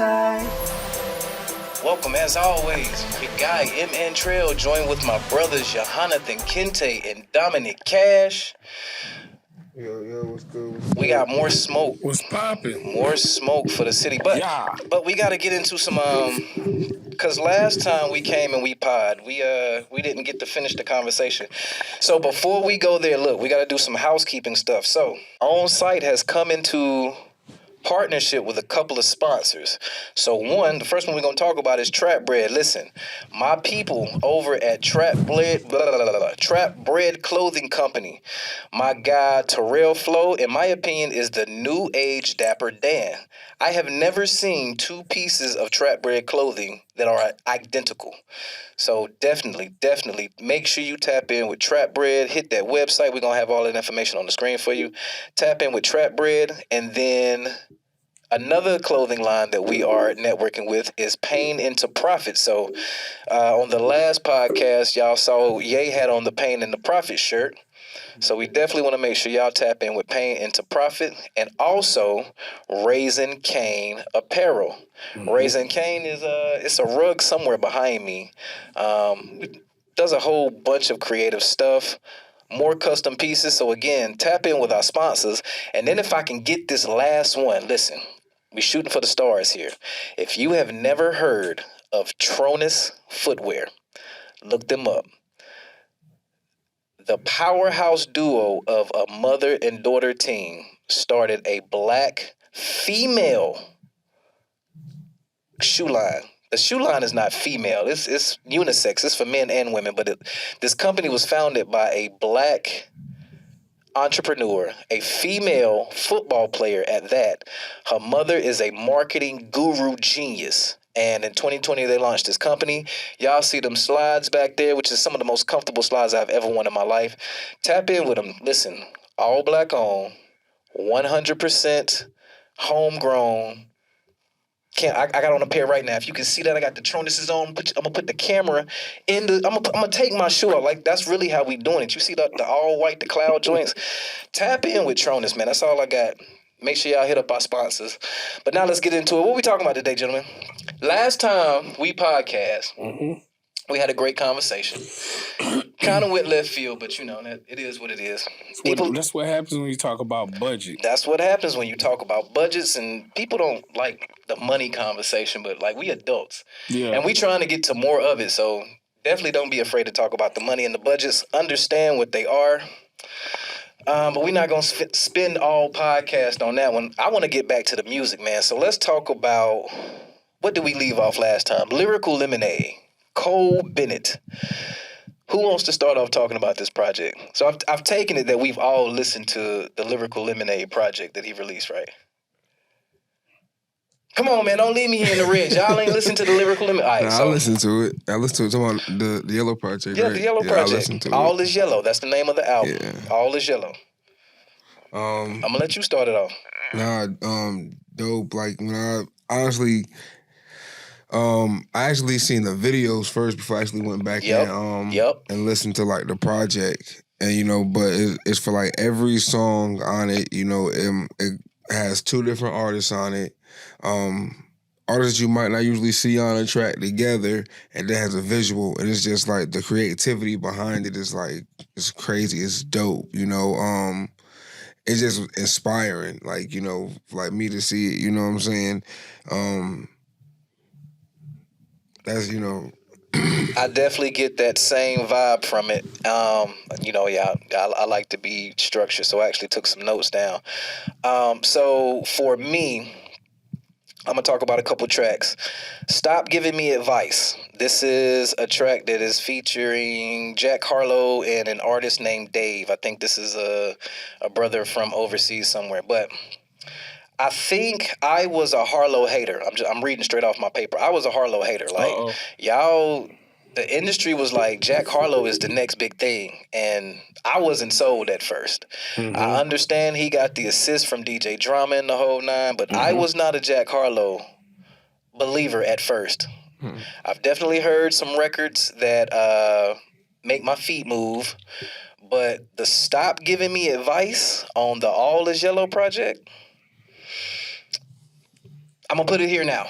OnSight. Welcome, as always, your guy Antrell, joined with my brothers Yehonathan Kenta and Dominic Kash. Yo, what's good? We got more smoke. What's poppin'? More smoke for the city. But we got to get into some, because last time we came and we pod, we didn't get to finish the conversation. So before we go there, look, we got to do some housekeeping stuff. So OnSight has come into partnership with a couple of sponsors. So the first one we're going to talk about is Trap Bread. Listen, my people over at Trap Bread Clothing Company, my guy Terrell Flo, in my opinion, is the new age Dapper Dan. I have never seen two pieces of Trap Bread clothing that are identical. So definitely make sure you tap in with Trap Bread. Hit that website. We're going to have all that information on the screen for you. Tap in with Trap Bread. And then another clothing line that we are networking with is Pain into Profit. So on the last podcast, y'all saw Yaya had on the Pain into Profit shirt. So we definitely want to make sure y'all tap in with Pain into Profit, and also Raising Cane Apparel. Mm-hmm. Raising Cane is it's a rug somewhere behind me. Does a whole bunch of creative stuff, more custom pieces. So again, tap in with our sponsors. And then if I can get this last one, listen, we shooting for the stars here. If you have never heard of Tronus Footwear, look them up. The powerhouse duo of a mother and daughter team started a black female shoe line. The shoe line is not female. It's unisex. It's for men and women. But this company was founded by a black entrepreneur, a female football player at that. Her mother is a marketing guru genius. And in 2020, they launched this company. Y'all see them slides back there, which is some of the most comfortable slides I've ever worn in my life. Tap in with them. Listen, all black on, 100% homegrown. I got on a pair right now. If you can see that, I got the Tronuses on. I'm gonna put the camera in the. I'm gonna take my shoe out. Like, that's really how we doing it. You see the all white, the cloud joints. Tap in with Tronus, man. That's all I got. Make sure y'all hit up our sponsors. But now let's get into it. What we talking about today, gentlemen? Last time we podcast, we had a great conversation. Kind of went left field, but you know, it is what it is. That's what happens when you talk about budget. That's what happens when you talk about budgets, and people don't like the money conversation, but like, we adults. Yeah. And we trying to get to more of it, so definitely don't be afraid to talk about the money and the budgets. Understand what they are. But we're not going to spend all podcast on that one. I want to get back to the music, man. So let's talk about, what did we leave off last time? Lyrical Lemonade, Cole Bennett. Who wants to start off talking about this project? So I've taken it that we've all listened to the Lyrical Lemonade project that he released, right? Come on, man. Don't leave me here in the red. Y'all ain't listened to the Lyrical Lemonade. Right, I listened to it. I listened to it. Talking about the Yellow Project. Yeah, right? the Yellow Project. I listened to All it. is Yellow. That's the name of the album. Yeah. All is Yellow. I'm going to let you start it off. Dope. Like, when I actually seen the videos first before I actually went back and listened to, like, the project. And, you know, but it's for, like, every song on it, you know, it has two different artists on it. Artists you might not usually see on a track together, and that has a visual, and it's just like the creativity behind it is like, it's crazy, it's dope, you know. It's just inspiring, like, you know, like me to see it, you know what I'm saying? That's, you know. I definitely get that same vibe from it. You know, I like to be structured, so I actually took some notes down. So for me, I'm going to talk about a couple tracks. Stop Giving Me Advice. This is a track that is featuring Jack Harlow and an artist named Dave. I think this is a brother from overseas somewhere. But I think I was a Harlow hater. I'm reading straight off my paper. I was a Harlow hater. Like, y'all, the industry was like, Jack Harlow is the next big thing. And I wasn't sold at first. I understand he got the assist from DJ Drama and the whole nine, but I was not a Jack Harlow believer at first. I've definitely heard some records that make my feet move, but the Stop Giving Me Advice on the All Is Yellow project, I'm going to put it here now.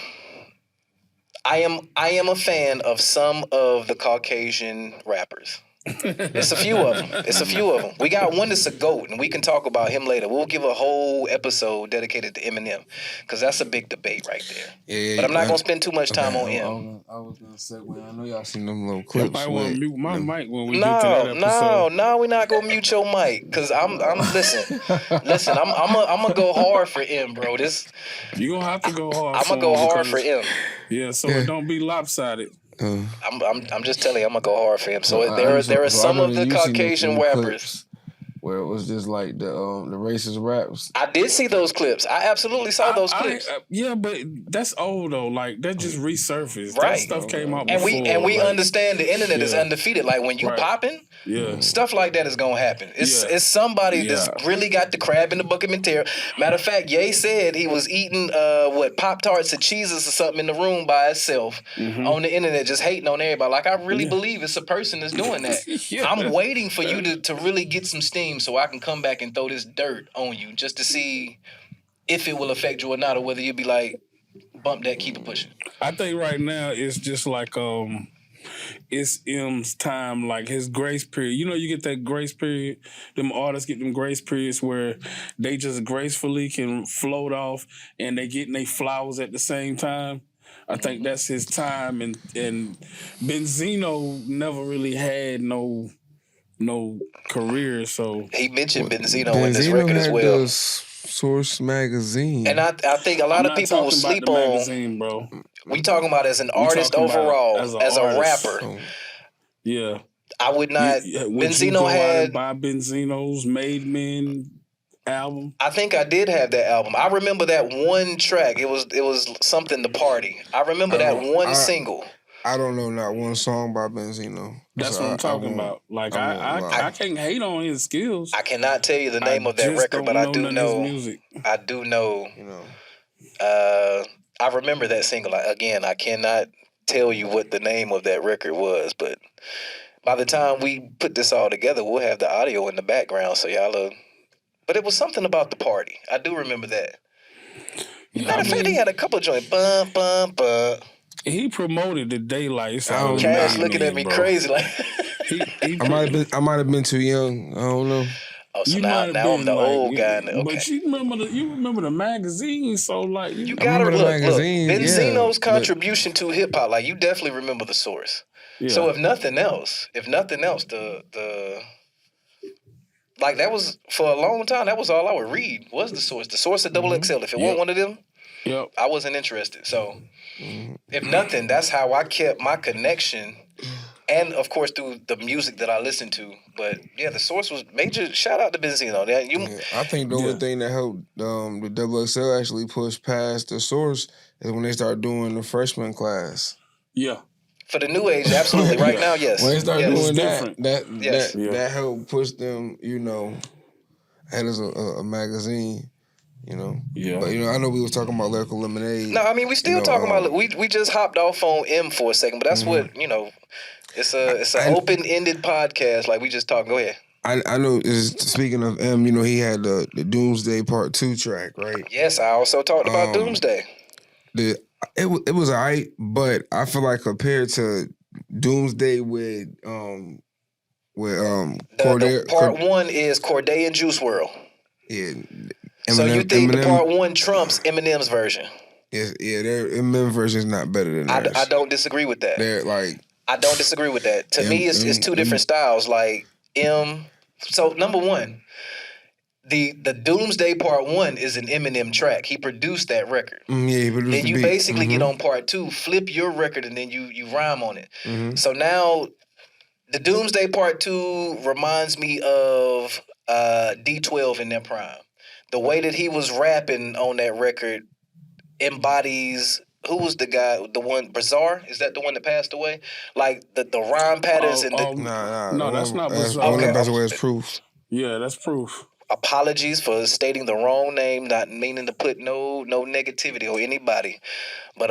I am a fan of some of the Caucasian rappers. It's a few of them. We got one that's a GOAT, and we can talk about him later. We'll give a whole episode dedicated to Eminem, because that's a big debate right there. Yeah, but I'm not going to spend too much time on him. I was going to segue. I know y'all seen them little clips. I want to mute my mic when we get to that episode. No, we're not going to mute your mic, because I'm listen, I'm going to go hard for M, bro. You're going to have to go hard I'm going to go hard for M. Yeah, so it don't be lopsided. I'm just telling you, I'm gonna go hard for him. So there are some of the Caucasian rappers where it was just like the racist raps. I did see those clips. I absolutely saw those clips. Yeah, but that's old though. Like that just resurfaced. Right. That stuff came out and before. We understand the internet is undefeated. Like when you popping, stuff like that is gonna happen. It's somebody that's really got the crab in the bucket material. Matter of fact, Ye said he was eating Pop-Tarts and cheeses or something in the room by himself on the internet, just hating on everybody. Like I really believe it's a person that's doing that. I'm waiting for you to really get some steam so I can come back and throw this dirt on you just to see if it will affect you or not, or whether you'll be like, bump that, keep it pushing. I think right now it's just like it's M's time, like his grace period. You know, you get that grace period. Them artists get them grace periods where they just gracefully can float off and they getting their flowers at the same time. I think that's his time, and Benzino never really had no career, so he mentioned Benzino in this record as well. Source magazine, and I think a lot of people will sleep on. Magazine, bro. We talking about as an artist overall, as a rapper. Oh. Yeah, I would not. Benzino had by Benzino's Made Men album. I think I did have that album. I remember that one track. It was something to party. I remember that one single. I don't know not one song by Benzino. That's what I'm talking about. Like I can't hate on his skills. I cannot tell you the name of that record, but I do know. I do know. You know. I remember that single. Again, I cannot tell you what the name of that record was, but by the time we put this all together, we'll have the audio in the background, so y'all. But it was something about the party. I do remember that. Matter of fact, he had a couple of joints. Bum, bum, bum. He promoted the daylight. So Cash looking at me crazy like. I might have been too young. I don't know. Oh, so now I'm the old guy. Okay. But you remember the magazine, so like you gotta look. Benzino's contribution to hip hop, like you definitely remember the source. Yeah. So if nothing else, the like that was for a long time. That was all I would read was the source. The source of Double XL. If it wasn't one of them, I wasn't interested. So if nothing, that's how I kept my connection. And, of course, through the music that I listened to. But, yeah, the source was major. Shout out to Benzino. I think the only thing that helped the Double XL actually push past the source is when they start doing the freshman class. Yeah. For the new age, absolutely. Right now, yes. When they start doing that helped push them, ahead as a magazine. Yeah. But I know we was talking about Lyrical Lemonade. No, I mean we still talking about. We just hopped off on M for a second, but that's what It's an open-ended podcast, like we just talked. Go ahead. I know. Speaking of M, he had the Doomsday Part 2 track, right? Yes, I also talked about Doomsday. It was alright, but I feel like compared to Doomsday with Cordae, the Part 1 is Cordae and Juice WRLD. Yeah. So you think the Part 1 trumps Eminem's version? Their Eminem version is not better than theirs. I don't disagree with that. I don't disagree with that. To me, it's two different styles. Like M. So number one, the Doomsday Part 1 is an Eminem track. He produced that record. He produced then you basically get on Part 2, flip your record, and then you rhyme on it. So now the Doomsday Part 2 reminds me of D12 in their prime. The way that he was rapping on that record embodies. Who was the guy? The one Bizarre? Is that the one that passed away? Like the rhyme patterns and the. No, that's not Bizarre. The one that passed away is Proof. Yeah, that's Proof. Apologies for stating the wrong name, not meaning to put no negativity on anybody, but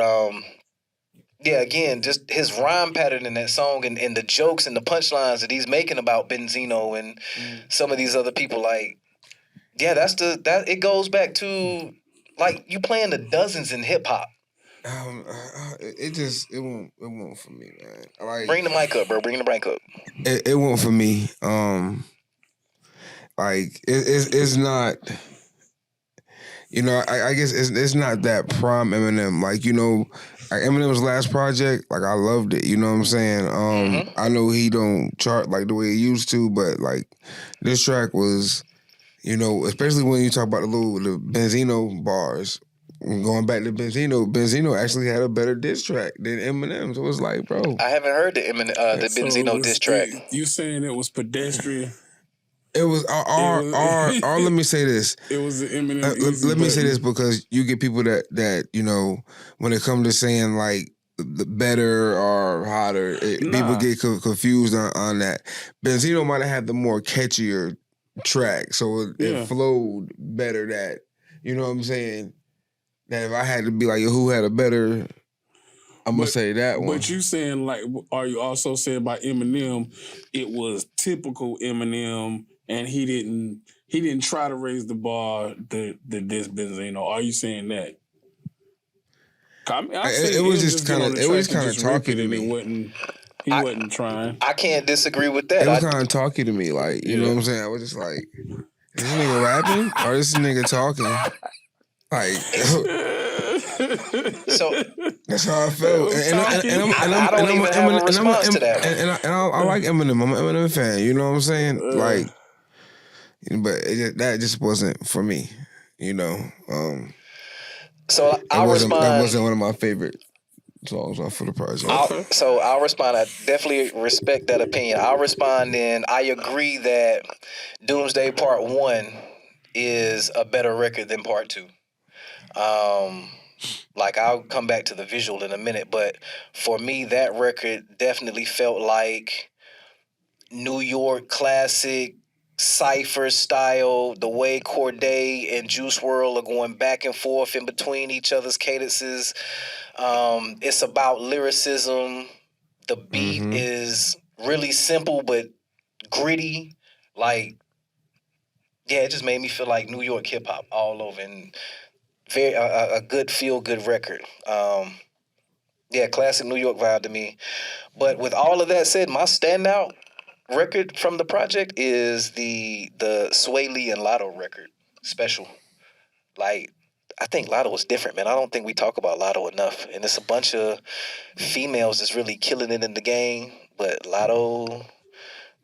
yeah, again, just his rhyme pattern in that song and the jokes and the punchlines that he's making about Benzino and some of these other people, like. Yeah, it goes back to like you playing the dozens in hip hop. It won't for me, man. Like, bring the mic up, bro. Bring the mic up. It won't for me. Like it's not. You know, I guess it's not that prime Eminem. Like, you know, like Eminem's last project, like I loved it. You know what I'm saying? I know he don't chart like the way he used to, but like this track was, you know, especially when you talk about the Benzino bars. Going back to Benzino actually had a better diss track than Eminem. So it was like, bro, I haven't heard the Benzino diss track. You saying it was pedestrian? It was let me say this. It was the Eminem let me say this, because you get people that you know, when it comes to saying like the better or hotter, people get confused on that. Benzino might have had the more catchier track, so it flowed better. That, you know what I'm saying? That if I had to be like, who had a better, I'm gonna say that one. But you saying, like, are you also saying by Eminem, it was typical Eminem, and he didn't try to raise the bar this Benzino? Are you saying that? It was just kind of talking to me. He wasn't trying. I can't disagree with that. It was kind of talky to me, like, you know what I'm saying? I was just like, is this nigga rapping or this nigga talking? Like, so that's how I felt. I don't even have a response to that. And I like Eminem. I'm an Eminem fan. You know what I'm saying? Like, but that just wasn't for me. You know. So I'll respond. That wasn't one of my favorite songs off of the project. I'll respond. I definitely respect that opinion. I'll respond then. I agree that Doomsday Part 1 is a better record than Part 2. Like, I'll come back to the visual in a minute, but for me, that record definitely felt like New York classic cypher style, the way Corday and Juice WRLD are going back and forth in between each other's cadences. It's about lyricism. The beat is really simple but gritty. Like, yeah, it just made me feel like New York hip hop all over, and very a good feel good record. Yeah, classic New York vibe to me. But with all of that said, my standout record from the project is the Sway Lee and Lotto record, Special. Like, I think Lotto was different, man. I don't think we talk about Lotto enough. And it's a bunch of females that's really killing it in the game. But Lotto,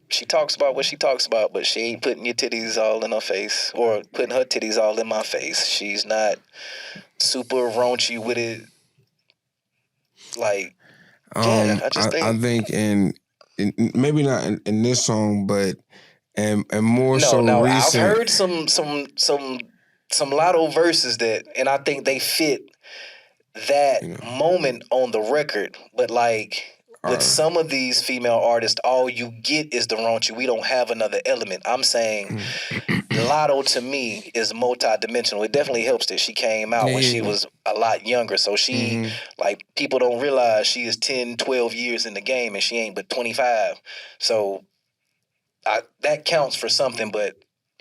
she talks about what she talks about, but she ain't putting your titties all in her face or putting her titties all in my face. She's not super raunchy with it. Like, yeah, I think in maybe not in this song, but and more recent. I've heard some Lotto verses that, and I think they fit that moment on the record. But like with some of these female artists, all you get is the raunchy. We don't have another element. I'm saying Lotto to me is multi-dimensional. It definitely helps that she came out when she was a lot younger. So she, like, people don't realize she is 10, 12 years in the game and she ain't but 25. So that counts for something. But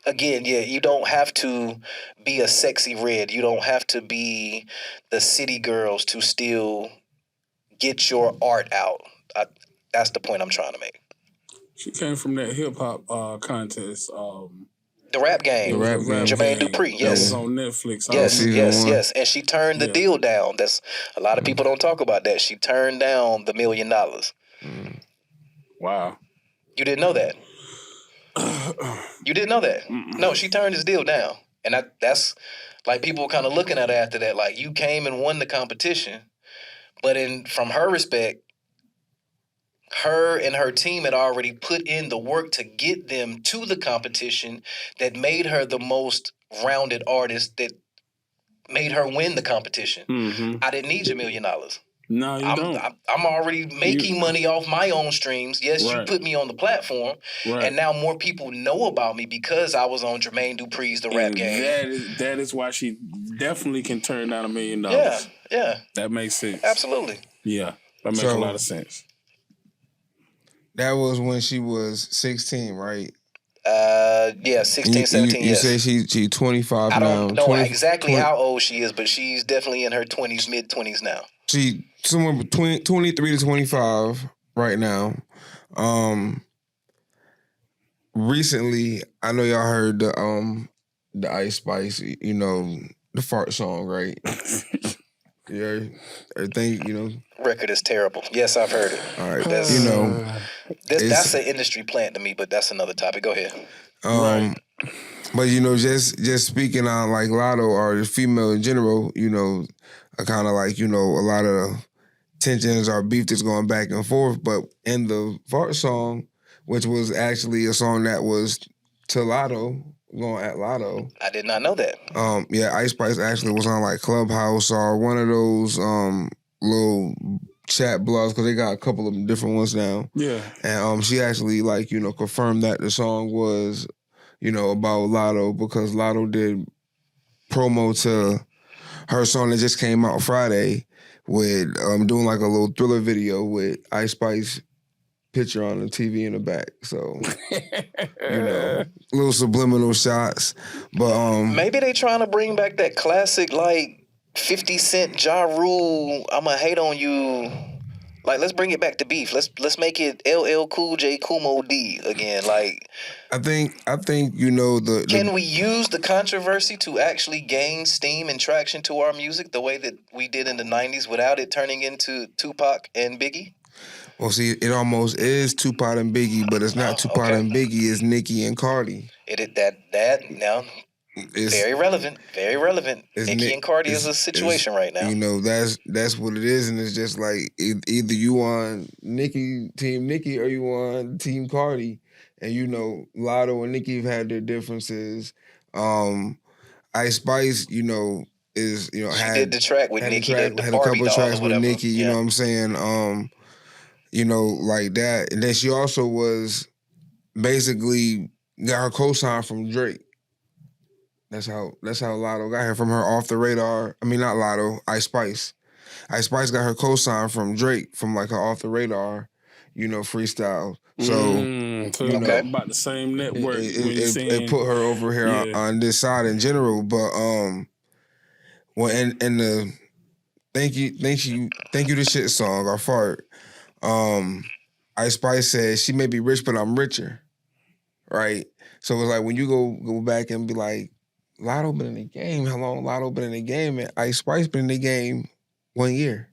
again, yeah, you don't have to be a sexy red. You don't have to be the city girls to still get your art out. That's the point I'm trying to make. She came from that hip hop contest. The Rap Game. Jermaine Dupri. Yes. That was on Netflix. Yes. And she turned the deal down. That's a lot of people don't talk about that. She turned down the $1 million. Wow. You didn't know that? You didn't know that? No, she turned his deal down. And that's like, people were kind of looking at her after that, like, you came and won the competition. But from her respect, her and her team had already put in the work to get them to the competition that made her the most rounded artist, that made her win the competition. I didn't need your $1 million. No, you don't. I'm already making money off my own streams. Yes, you put me on the platform, and now more people know about me because I was on Jermaine Dupri's The Rap Game. That is why she definitely can turn down $1 million. Yeah. That makes sense. Absolutely. Yeah, that makes a lot of sense. That was when she was 16, right? Yeah, 16, 17 You years. say she 25 now. I don't know exactly how old she is, but she's definitely in her 20s, mid-20s now. She somewhere between 23 to 25 right now. Recently, I know y'all heard the Ice Spice, you know, the fart song, right? Yeah, everything, Record is terrible. Yes, I've heard it. All right, that's an industry plant to me, but that's another topic. Go ahead. Right. But just speaking on like Lotto or the female in general, I kind of like a lot of tensions or beef that's going back and forth. But in the fart song, which was actually a song that was to Lotto, going at Lotto. I did not know that. Yeah, Ice Spice actually was on like Clubhouse or one of those little chat blogs because they got a couple of different ones now. Yeah. And she actually confirmed that the song was about Lotto because Lotto did promo to her song that just came out Friday with doing like a little Thriller video with Ice Spice picture on the TV in the back. So little subliminal shots. But maybe they trying to bring back that classic like 50 Cent Ja Rule, I'ma hate on you. Like, let's bring it back to beef. Let's make it LL Cool J Kumo D again. Like, I think the can we use the controversy to actually gain steam and traction to our music the way that we did in the 90s without it turning into Tupac and Biggie? Well, see, it almost is Tupac and Biggie, but it's not Tupac and Biggie. It's Nicki and Cardi. It's very relevant. Very relevant. Nicki and Cardi is a situation right now. That's what it is, and it's just like either you on Team Nicki, or you on Team Cardi, and Lotto and Nicki have had their differences. Ice Spice, is she did the track with Nicki, had a couple of tracks with Nicki. You know what I'm saying? Like that, and then she also was basically got her cosign from Drake. That's how Lotto got her, from her Off the Radar. I mean, not Lotto, Ice Spice. Ice Spice got her cosign from Drake, from like her Off the Radar, freestyle. So, about the same network. It put her over here on this side in general. But well, and the thank you the shit song, or fart. Ice Spice said she may be rich, but I'm richer, right? So it's like when you go back and be like, Lotto been in the game. How long Lotto been in the game? And Ice Spice been in the game 1 year.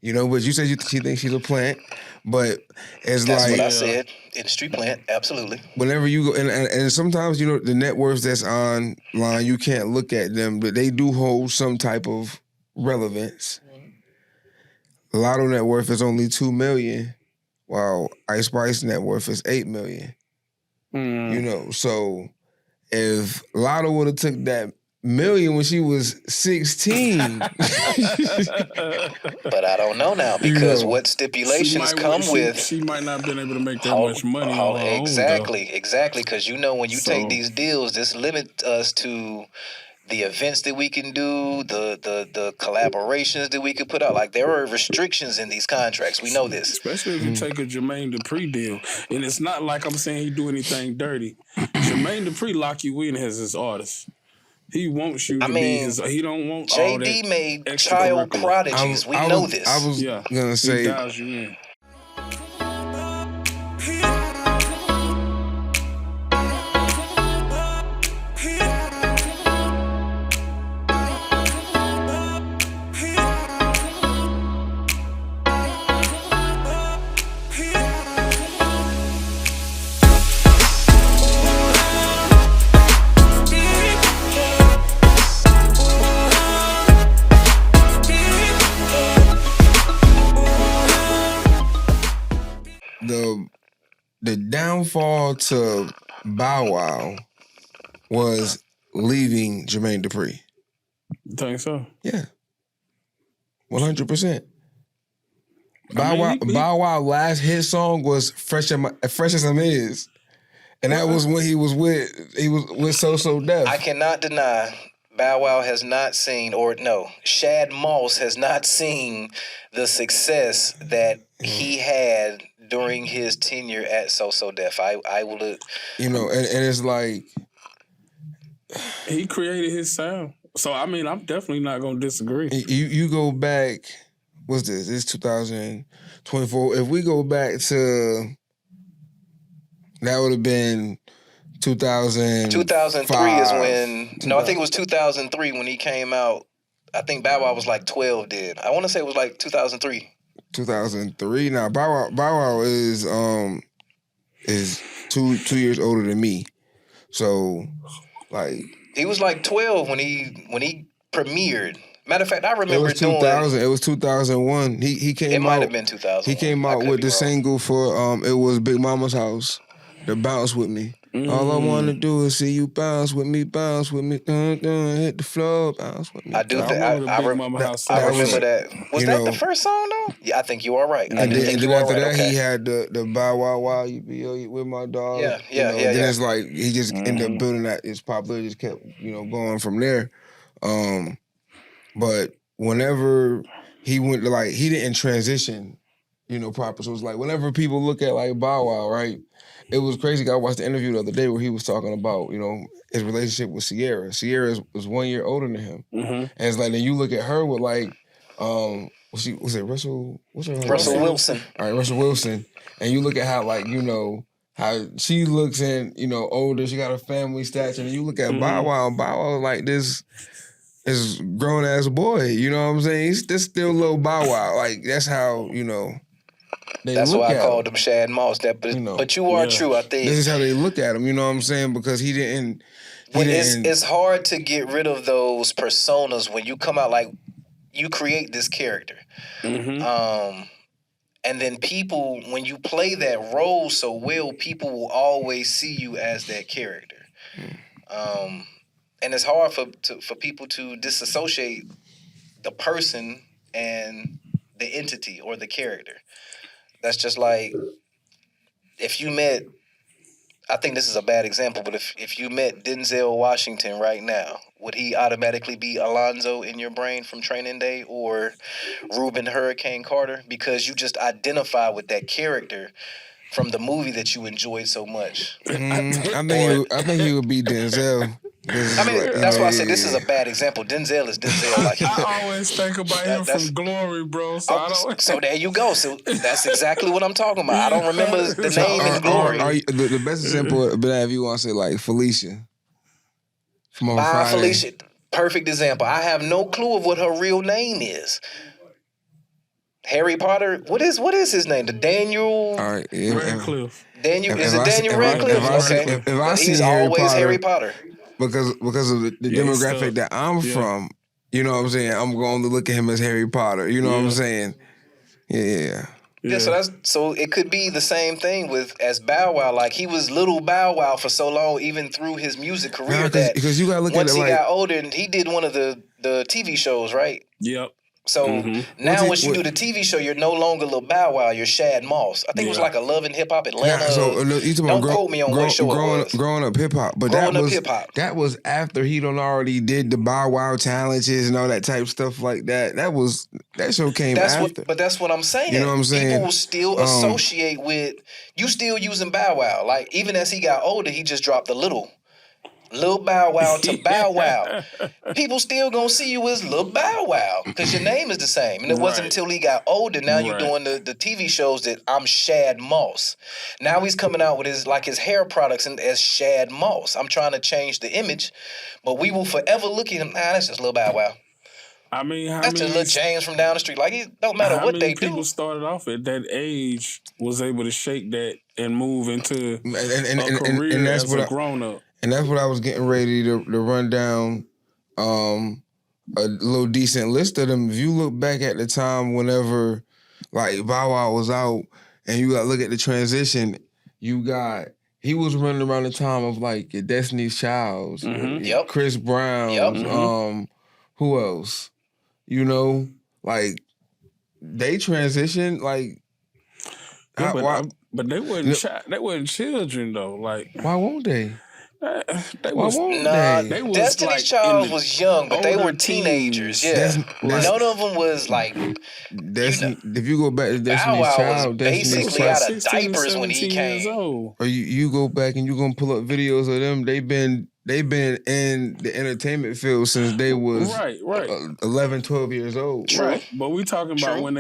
But you said she thinks she's a plant, but it's that's what I said. Industry plant, absolutely. Whenever you go, and sometimes the networks that's online, you can't look at them, but they do hold some type of relevance. Lotto net worth is only $2 million, while Ice Spice net worth is $8 million. So if Lotto would have took that million when she was 16, but I don't know now, because what stipulations come with, she might not have been able to make that much money on her exactly, because when you take these deals, this limits us to the events that we can do, the collaborations that we could put out. Like, there are restrictions in these contracts. We know this. Especially if you take a Jermaine Dupri deal. And it's not like I'm saying he do anything dirty. Jermaine Dupri lock you in as his artist. He wants you to be his... He don't want all that JD made child prodigies. We know this. I was gonna say... He dials you in. The downfall to Bow Wow was leaving Jermaine Dupri. You think so? Yeah. 100%. Bow Wow last hit song was Fresh as I'm Is. And that was when he was with So Def. I cannot deny Bow Wow has not seen, Shad Moss has not seen the success that he had during his tenure at So Def. I will. You know, and it's like he created his sound. So I mean, I'm definitely not gonna disagree. You go back. What's this? It's 2024. If we go back to, that would have been 2000. 2003 is when. No, I think it was 2003 when he came out. I think Bow Wow was like 12. Then I want to say it was like 2003. 2003. Now Bow Wow is 2 years older than me, so like he was like 12 when he premiered. Matter of fact, I remember it was 2000. It was 2001. He came out. It might have been 2000. He came out with the single for it was Big Mama's House, the Bounce With Me. All I want to do is see you bounce with me, hit the floor, bounce with me. I do think I remember that. Was that the first song though? Yeah, I think you are right. And then after that, he had the Bow Wow Wow, you be with my dog. Yeah. Then it's like he just ended up building that. His popularity just kept going from there. But whenever he went to he didn't transition, proper. So it's like whenever people look at like Bow Wow, right? It was crazy. I watched the interview the other day where he was talking about, his relationship with Sierra. Sierra was 1 year older than him. Mm-hmm. And it's like, then you look at her with was it Russell? What's her name? Russell Wilson. All right, Russell Wilson. And you look at how how she looks and, older. She got a family stature. And you look at Bow Wow, and Bow Wow like this grown ass boy. You know what I'm saying? He's still little Bow Wow. Like that's how, That's why I called him Shad Moss. But you are true, I think. This is how they look at him, you know what I'm saying? Because he didn't... It's hard to get rid of those personas when you come out like... You create this character. Mm-hmm. And then people, when you play that role so well, people will always see you as that character. And it's hard for people to disassociate the person and the entity or the character. That's just like if you met, I think this is a bad example, but if you met Denzel Washington right now, would he automatically be Alonzo in your brain from Training Day or Reuben Hurricane Carter? Because you just identify with that character from the movie that you enjoyed so much. I think he would be Denzel. That's why I said this is a bad example. Denzel is Denzel. I always think about him from Glory, bro. So there you go. So that's exactly what I'm talking about. I don't remember the name in Glory. The best example, but if you want to say like Felicia from on Friday. Felicia, perfect example. I have no clue of what her real name is. Harry Potter. What is his name? The Daniel. All right, Radcliffe. Daniel. Is it Daniel Radcliffe? Okay. If I see Harry Potter. Because of the demographic that I'm from, you know what I'm saying? I'm going to look at him as Harry Potter. You know what I'm saying? Yeah. So it could be the same thing as Bow Wow. Like he was little Bow Wow for so long, even through his music career. Because you gotta look once at it he got older, and he did one of the TV shows, right? Yep. So now once you do the TV show, you're no longer Lil Bow Wow, you're Shad Moss. I think it was like a Love and Hip Hop Atlanta. Don't quote me on what show it was. Growing up hip hop. But that was after he done already did the Bow Wow challenges and all that type of stuff like that. That show came after. But that's what I'm saying. You know what I'm saying? People will still associate with you still using Bow Wow. Like even as he got older, he just dropped the Lil Bow Wow to Bow Wow. People still gonna see you as Lil Bow Wow because your name is the same. And it wasn't until he got older. Now you're doing the TV shows that I'm Shad Moss. Now he's coming out with his hair products and as Shad Moss. I'm trying to change the image, but we will forever look at him. That's just Lil Bow Wow. I mean, that's just little James from down the street. Like it don't matter what they do. People started off at that age was able to shake that and move into a career as a grown up. And that's what I was getting ready to run down a little decent list of them. If you look back at the time whenever like Bow Wow was out and you got to look at the transition, he was running around the time of like your Destiny's Childs, Chris Brown, who else? Like they transitioned like... but they wasn't children though. Like why won't they? They Why was won't Nah, they? they was Destiny's like Child was young, but they older were teenagers. teens. Yeah, That's none of them was like, you know, If you go back to Bow Destiny's Wow was Child, They Destiny's was basically like Child, out of 16 and diapers when he 17 years came. old. or you go back and you gonna pull up videos of them. They've been in the entertainment field since they was Right. 11, 12 years old. True. Right. But we talking about True. when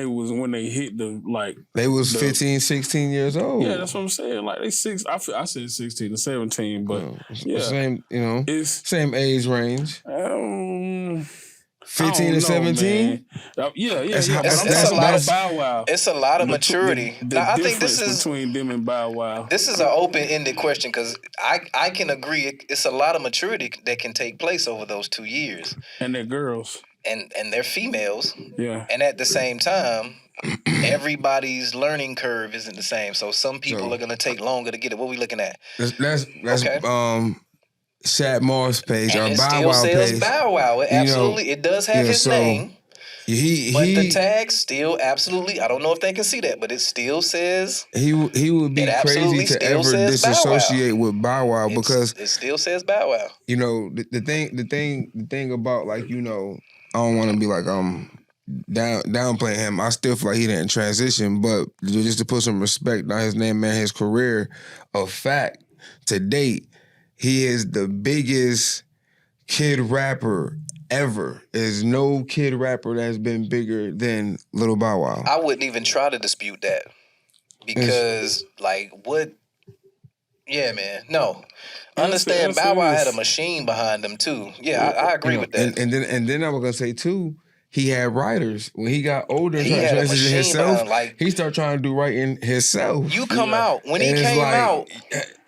they hit the like They was 15, 16 years old. Yeah, that's what I'm saying. Like they I said 16 to 17, but yeah, same it's same age range. 15 to 17. Yeah. That's But I'm It's a talking lot about of Bow Wow. It's a lot of maturity. The Now, I difference think this is between them and Bow Wow. This is an open-ended question because I can agree it's a lot of maturity that can take place over those 2 years. And they're girls. And they're females. Yeah. And at the same time, everybody's learning curve isn't the same. So some people are gonna take longer to get it. What we looking at? That's okay. Shad Moss page and or it Bow still Wow says page. Bow Wow. It absolutely it does have his name. But the tag still absolutely, I don't know if they can see that, but it still says he would be crazy to ever disassociate with Bow Wow because it still says Bow Wow. You know, the thing about like, I don't want to be like downplaying him. I still feel like he didn't transition, but just to put some respect on his name and his career, of fact, to date, he is the biggest kid rapper ever. There's no kid rapper that's been bigger than Lil Bow Wow. I wouldn't even try to dispute that because, yeah, man, no. Understand, Bow Wow had a machine behind him too. Yeah, I agree with that. And then I was gonna say too, he had writers. When he got older and he tried to had a transition machine himself, behind, he started trying to do writing himself. You come out when he came out.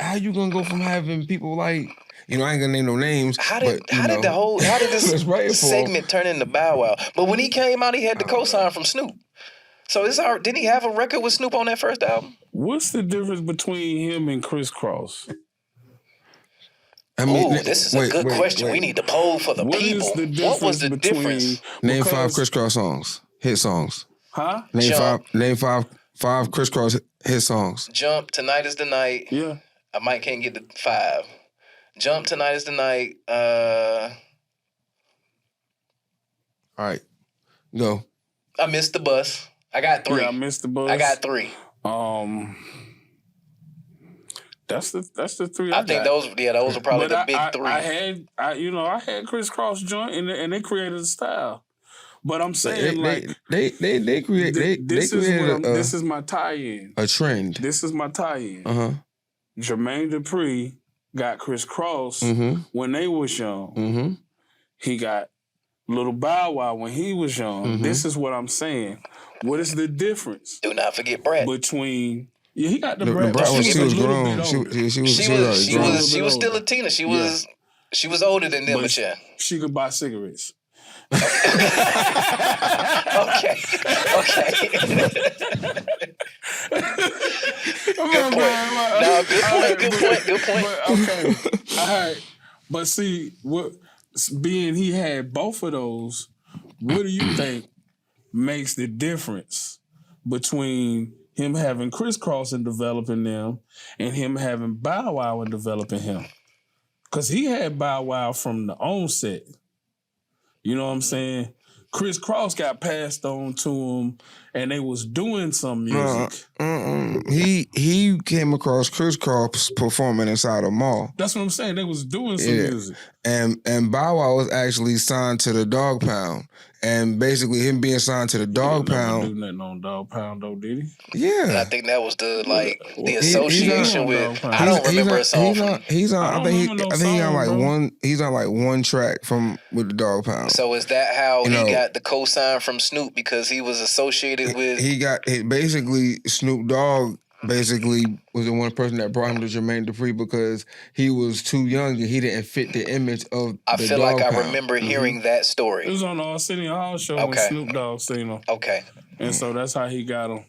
How you gonna go from having people like? I ain't gonna name no names. How did this segment turn into Bow Wow? But when he came out, he had the cosign from Snoop. So didn't he have a record with Snoop on that first album? What's the difference between him and Criss Cross? This is a good question. We need to poll for the people. What was the difference? Name 5 Criss Cross songs, hit songs. Huh? Name five Criss Cross hit songs. Jump, Tonight Is the Night. Yeah. I might can't get the 5. Jump, Tonight Is the Night. All right, go. I Missed the Bus. I got 3. Yeah, I Missed the Bus. I got 3. That's the 3. I think those are probably the big 3. I had Criss Cross joint and they created a style. But I'm saying they created this is my tie-in. A trend. This is my tie-in. Jermaine Dupri got Criss Cross when they was young. He got Lil Bow Wow when he was young. This is what I'm saying. What is the difference? Do not forget Brett. Between he got the Brett. She was grown. She was still a teenager. She was older than them, but yeah. She could buy cigarettes. Okay. Good point. Okay. All right. But see, being he had both of those, what do you think makes the difference between him having Criss Cross and developing them and him having Bow Wow and developing him? Because he had Bow Wow from the OnSight. You know what I'm saying? Criss Cross got passed on to him, and they was doing some music. He came across Criss Cross performing inside a mall. That's what I'm saying. They was doing some music. And Bow Wow was actually signed to the Dog Pound. And basically him being signed to the Dog Pound. He didn't do nothing on Dog Pound though, did he? Yeah. And I think that was the association with. I don't remember a song. He's on one track with the Dog Pound. So is that how he got the cosign from Snoop because he was associated with? Basically Snoop Dogg basically was the one person that brought him to Jermaine Dupri because he was too young and he didn't fit the image of I feel like I remember hearing that story. It was on the Arsenio Hall show when Snoop Dogg seen him. Okay. And so that's how he got him.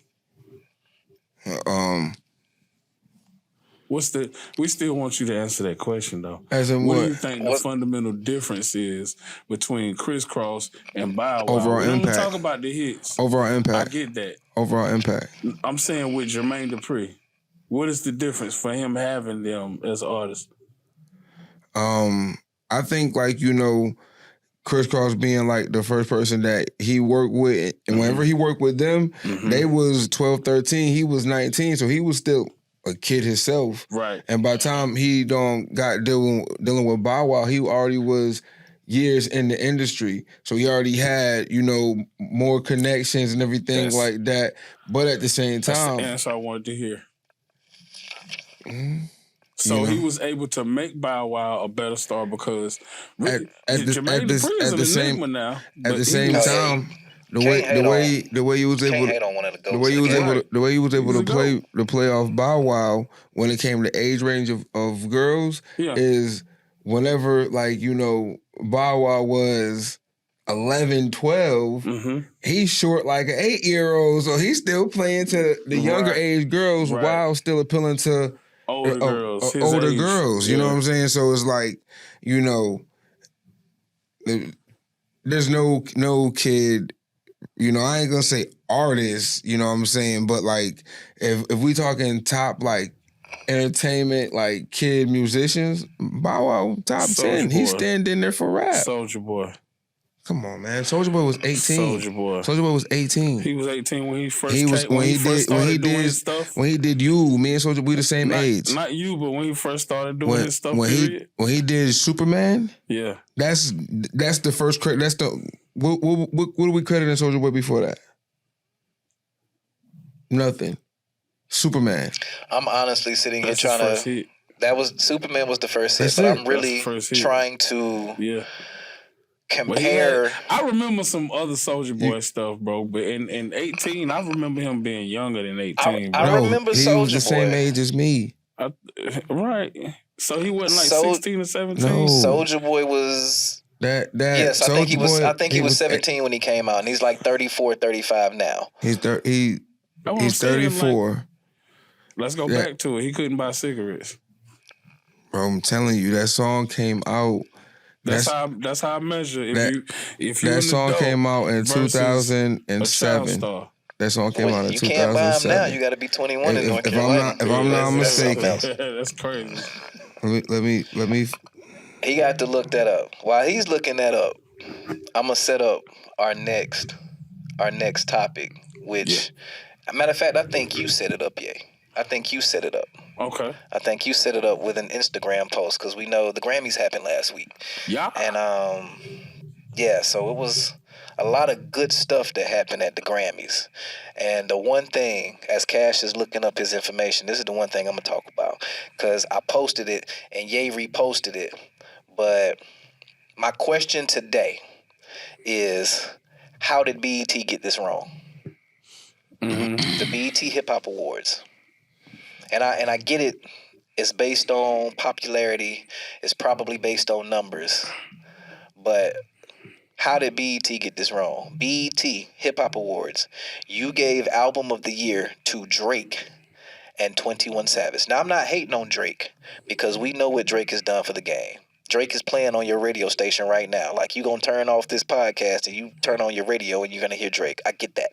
We still want you to answer that question though. As in what do you think the fundamental difference is between Criss Cross and Bow Wow? Overall impact. Don't talk about the hits. Overall impact. I get that. Overall impact. I'm saying with Jermaine Dupri, what is the difference for him having them as artists? I think like, you know, Criss Cross being like the first person that he worked with, and whenever he worked with them, they was 12, 13, he was 19, so he was still a kid himself. Right. And by the time he got dealing with Bow Wow, he already was years in the industry. So he already had, you know, more connections and everything like that. But at the same time, that's the answer I wanted to hear. So he was able to make Bow Wow a better star because Jermaine Dupri is an enigma now. At the same time, the way he was able to play off Bow Wow when it came to age range of girls is whenever, like, you know, Bow Wow was 11, 12, he's short like an 8-year-old, so he's still playing to the younger age girls while still appealing to older girls. You know what I'm saying? So it's like, you know, there's no kid, you know, I ain't gonna say artist, you know what I'm saying, but like if we talking top like entertainment, like kid musicians, Bow Wow top 10. He's standing there for rap. Soulja Boy. Come on, man. Soulja Boy was 18. Soulja Boy was 18. He was 18 when he first started doing his stuff. When he did You, me and Soulja, we the same age. Not You, but when he first started doing his stuff. When he did Superman, that's the first credit. That's the what do we credit in Soulja Boy before that? Nothing. Superman. I'm honestly sitting here trying to. That was Superman was the first hit, but I'm really trying to. Compare. I remember some other Soulja Boy stuff, bro. But in 18, I remember him being younger than 18. I remember Soulja Boy. He was the same age as me. Right. So he wasn't like 16 or 17. No. Soulja Boy was. Yes, I think he was 17 when he came out, and he's like 34, 35 now. He's 34. Like, let's go back to it. He couldn't buy cigarettes. Bro, I'm telling you, that song came out. That's how I measure. If that song came out in 2007. That song came out in 2007. You can't buy them now. You got to be 21 in North Carolina. If I'm not mistaken, that's crazy. Let me. He got to look that up. While he's looking that up, I'm gonna set up our next topic. Which, matter of fact, I think you set it up, Ye. I think you set it up. Okay. I think you set it up with an Instagram post because we know the Grammys happened last week. Yeah. And so it was a lot of good stuff that happened at the Grammys. And the one thing, as Cash is looking up his information, this is the one thing I'm gonna talk about because I posted it and Ye reposted it. But my question today is, how did BET get this wrong? The BET Hip Hop Awards. And I get it. It's based on popularity. It's probably based on numbers. But how did BET get this wrong? BET Hip Hop Awards. You gave Album of the Year to Drake and 21 Savage. Now, I'm not hating on Drake because we know what Drake has done for the game. Drake is playing on your radio station right now. Like, you going to turn off this podcast and you turn on your radio and you're going to hear Drake. I get that.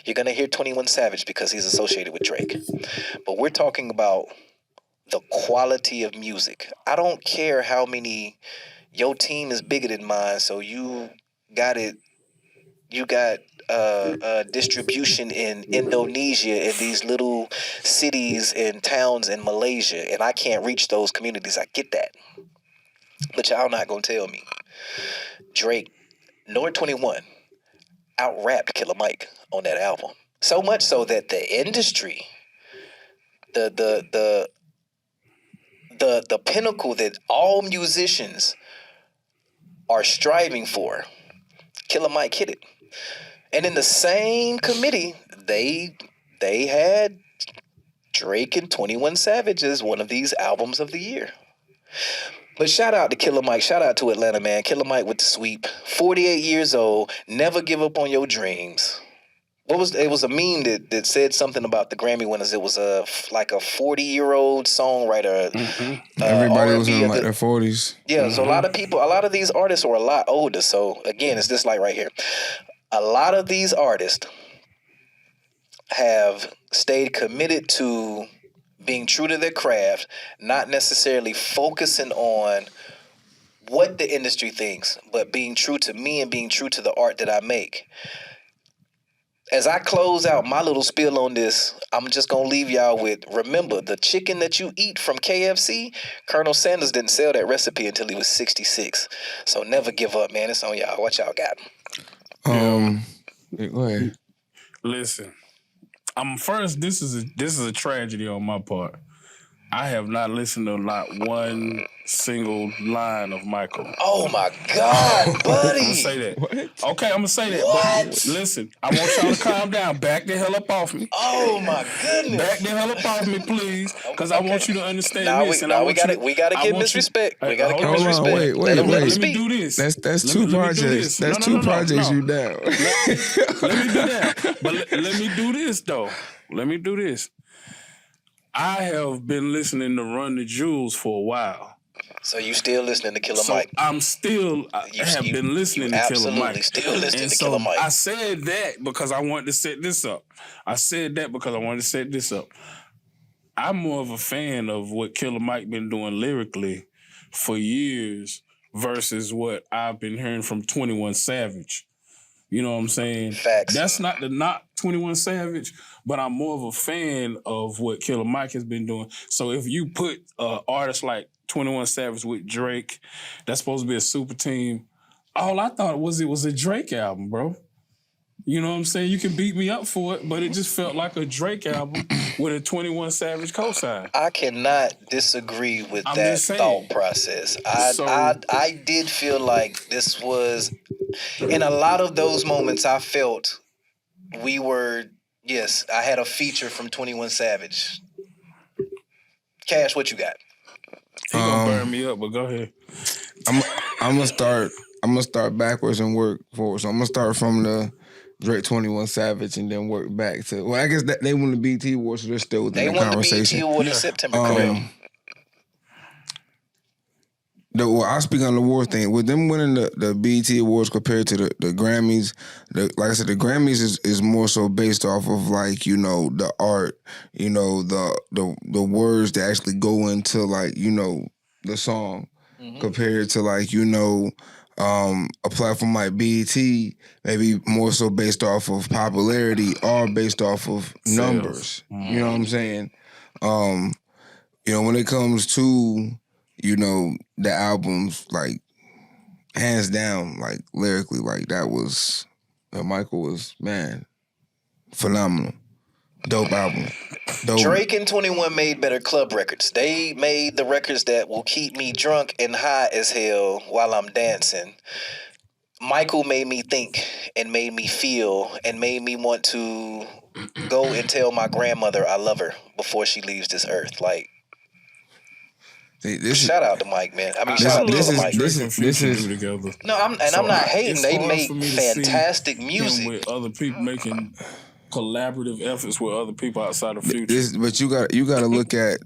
You're going to hear 21 Savage because he's associated with Drake. But we're talking about the quality of music. I don't care how many, your team is bigger than mine, so you got it. You got distribution in Indonesia, in these little cities and towns in Malaysia, and I can't reach those communities. I get that. But y'all not gonna tell me Drake nor 21 out-rapped Killer Mike on that album. So much so that the industry, the pinnacle that all musicians are striving for, Killer Mike hit it. And in the same committee, they had Drake and 21 Savage as one of these albums of the year. But shout out to Killer Mike. Shout out to Atlanta, man. Killer Mike with the sweep. 48 years old. Never give up on your dreams. It was a meme that said something about the Grammy winners. It was a 40-year-old songwriter. Everybody was in like their 40s. Yeah, so a lot of these artists are a lot older. So again, it's just like right here. A lot of these artists have stayed committed to being true to their craft, not necessarily focusing on what the industry thinks, but being true to me and being true to the art that I make. As I close out my little spiel on this, I'm just going to leave y'all with, remember, the chicken that you eat from KFC, Colonel Sanders didn't sell that recipe until he was 66. So never give up, man. It's on y'all. What y'all got? Go ahead. Listen, this is a tragedy on my part. I have not listened to not one single line of Michael. Oh my God, buddy! I'm gonna say that. What? Okay, I'm gonna say that. What? But listen, I want y'all to calm down. Back the hell up off me. Oh my goodness! Back the hell up off me, please, because I want you to understand this. We gotta give him his respect. We gotta give him his respect. Wait. Let me do this. That's two projects. That's two projects you down. Let me do that. But let me do this though. Let me do this. I have been listening to Run the Jewels for a while. So you still listening to Killer Mike? I have been listening to Killer Mike. Absolutely still listening to Killer Mike. I said that because I wanted to set this up. I'm more of a fan of what Killer Mike been doing lyrically for years versus what I've been hearing from 21 Savage. You know what I'm saying? Facts. That's not the knock 21 Savage, but I'm more of a fan of what Killer Mike has been doing. So if you put artists like 21 Savage with Drake, that's supposed to be a super team. All I thought was it was a Drake album, bro. You know what I'm saying? You can beat me up for it, but it just felt like a Drake album with a 21 Savage cosign. I cannot disagree with that thought process. I did feel like this was, in a lot of those moments, I felt yes, I had a feature from 21 Savage. Cash, what you got? He gonna burn me up, but go ahead. I'm gonna start backwards and work forward. So I'm gonna start from the Drake 21 Savage and then work back to, well, I guess that they won the BET Award, so they're still within the conversation. They won the BET Award in September, correct? I'll speak on the award thing. With them winning the BET Awards compared to the Grammys, like I said, the Grammys is more so based off of, like, you know, the art, you know, the words that actually go into, like, you know, the song, compared to, like, you know, a platform like BET, maybe more so based off of popularity or based off of numbers. You know what I'm saying? You know, when it comes to, you know, the albums, like, hands down, like, lyrically, like, that was, Michael was, man, phenomenal. Dope album. Dope. Drake and 21 made better club records. They made the records that will keep me drunk and high as hell while I'm dancing. Michael made me think and made me feel and made me want to go and tell my grandmother I love her before she leaves this earth. Like, shout out to Mike, man. I mean, shout out to Mike. I'm not hating. They make fantastic music with other people making collaborative efforts with other people outside of Future. But you got to look at,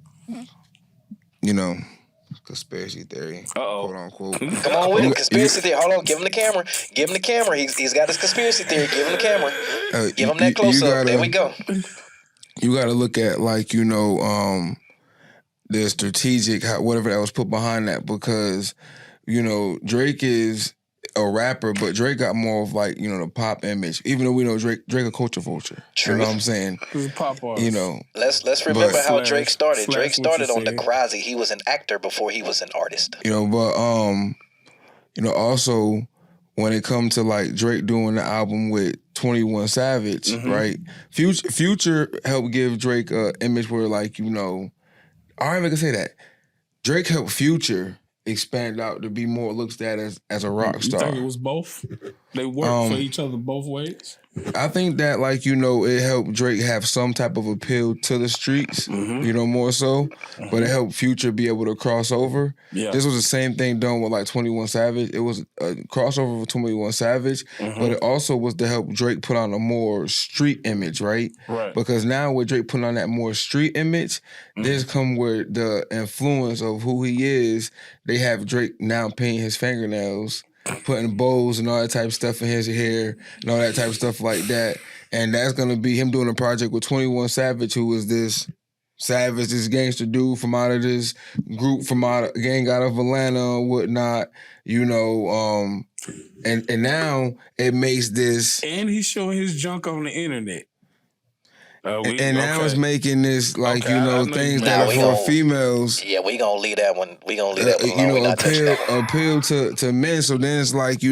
you know, conspiracy theory, quote unquote. Come on with it, conspiracy theory. Hold on, give him the camera. Give him the camera. He's got his conspiracy theory. Give him the camera. Give him that close up. There we go. You got to look at, like, you know, the strategic, whatever that was put behind that, because, you know, Drake is a rapper, but Drake got more of, like, you know, the pop image. Even though we know Drake a culture vulture. True. You know what I'm saying? He's a pop artist. You know. Let's remember how Drake started. Drake started on Degrassi. He was an actor before he was an artist. You know, but you know, also when it comes to, like, Drake doing the album with 21 Savage, right? Future helped give Drake a image where, like, you know, I don't even gonna say that. Drake helped Future expand out to be more looked at as a rock star. You think it was both? They worked for each other both ways? I think that, like, you know, it helped Drake have some type of appeal to the streets, you know, more so. But it helped Future be able to cross over. Yeah. This was the same thing done with, like, 21 Savage. It was a crossover with 21 Savage, but it also was to help Drake put on a more street image, right? Right. Because now with Drake putting on that more street image, this come where the influence of who he is, they have Drake now painting his fingernails, putting bows and all that type of stuff in his hair and all that type of stuff like that. And that's going to be him doing a project with 21 Savage, who is this Savage, this gangster dude from out of this group from gang out of Atlanta or whatnot, you know, and now it makes this, and he's showing his junk on the internet. And now it's making this like I things that are for females. Yeah, we gonna leave that one. We gonna leave that one alone. Appeal to men. So then it's like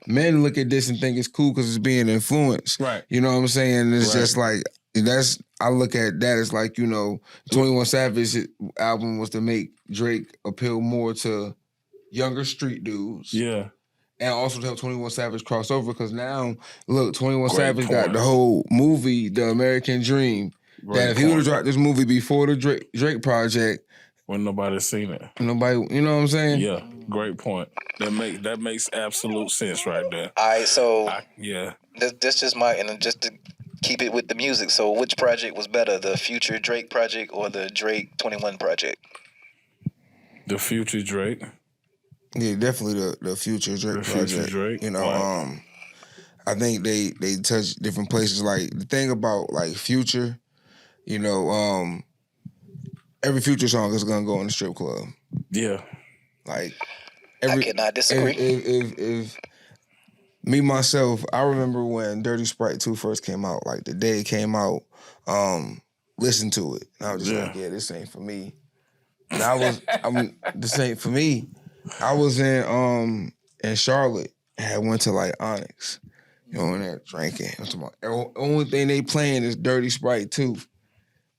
men look at this and think it's cool because it's being influenced. Right. You know what I'm saying? It's just like I look at that as like 21 Savage album was to make Drake appeal more to younger street dudes. Yeah. And also to help 21 Savage cross over because now, look, 21 Savage got the whole movie, The American Dream. That if he would have dropped this movie before the Drake project, when nobody's seen it, nobody, you know what I'm saying? Yeah, great point. That makes absolute sense right there. All right, so yeah, that's just just to keep it with the music. So which project was better, the Future Drake project or the Drake 21 project? The Future Drake. Yeah, definitely the Future Drake project. Future Drake. I think they touch different places. Like the thing about like Future, every Future song is gonna go in the strip club. Yeah. Like I cannot disagree. If me myself, I remember when Dirty Sprite 2 first came out, like the day it came out, listened to it. And I was just like, yeah, this ain't for me. And this ain't for me. I was in Charlotte and I went to like Onyx, in there drinking. The only thing they playing is Dirty Sprite 2. By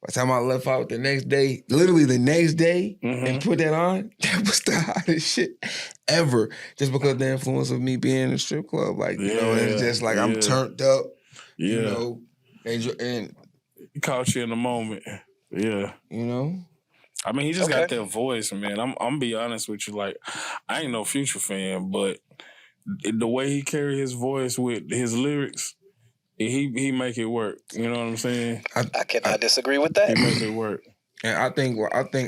the time I left out literally the next day, and put that on, that was the hottest shit ever. Just because of the influence of me being in a strip club. Like, it's just like I'm turned up, and it caught you in the moment. Yeah. I mean, he just got that voice, man. I'm be honest with you. Like, I ain't no Future fan, but the way he carry his voice with his lyrics, he make it work. You know what I'm saying? I cannot disagree with that. He make it work. And I think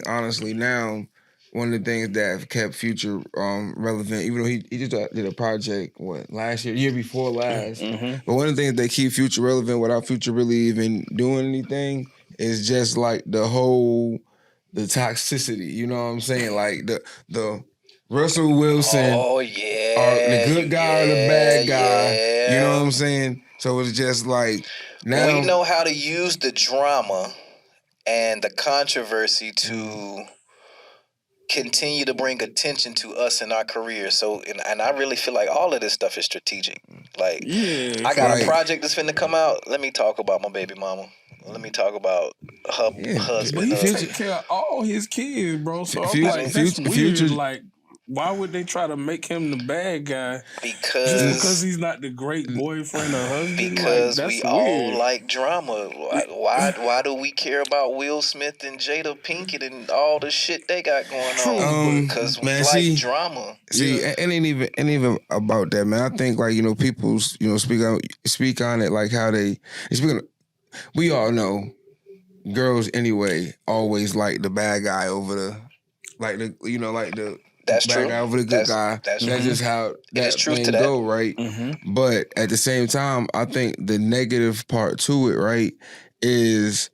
honestly now, one of the things that have kept Future relevant, even though he just did a project last year before last, but one of the things that keep Future relevant without Future really even doing anything is just like the toxicity, you know what I'm saying? Like the Russell Wilson, or the good guy or the bad guy, you know what I'm saying? So it's just like now we know how to use the drama and the controversy to continue to bring attention to us in our career. So, and I really feel like all of this stuff is strategic. Like, I got a project that's finna come out. Let me talk about my baby mama. Let me talk about her husband. But he take care of all his kids, bro. So I'm like, that's weird. Like, why would they try to make him the bad guy? Because he's not the great boyfriend or husband. Because we all like drama. Why do we care about Will Smith and Jada Pinkett and all the shit they got going on? Because we like drama. See, it ain't even about that, man. I think like people speak on it like how they speak on. We all know girls anyway always like the bad guy over the that's bad true. Guy over the good guy. That's just how that thing go, right? But at the same time, I think the negative part to it, right, is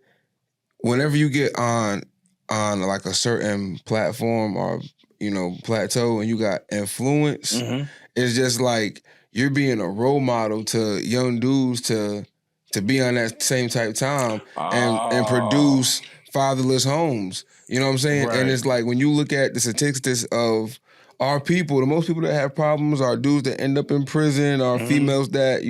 whenever you get on like a certain platform or plateau and you got influence, it's just like you're being a role model to young dudes to be on that same type of time and produce fatherless homes. You know what I'm saying? Right. And it's like when you look at the statistics of our people, the most people that have problems are dudes that end up in prison or females that,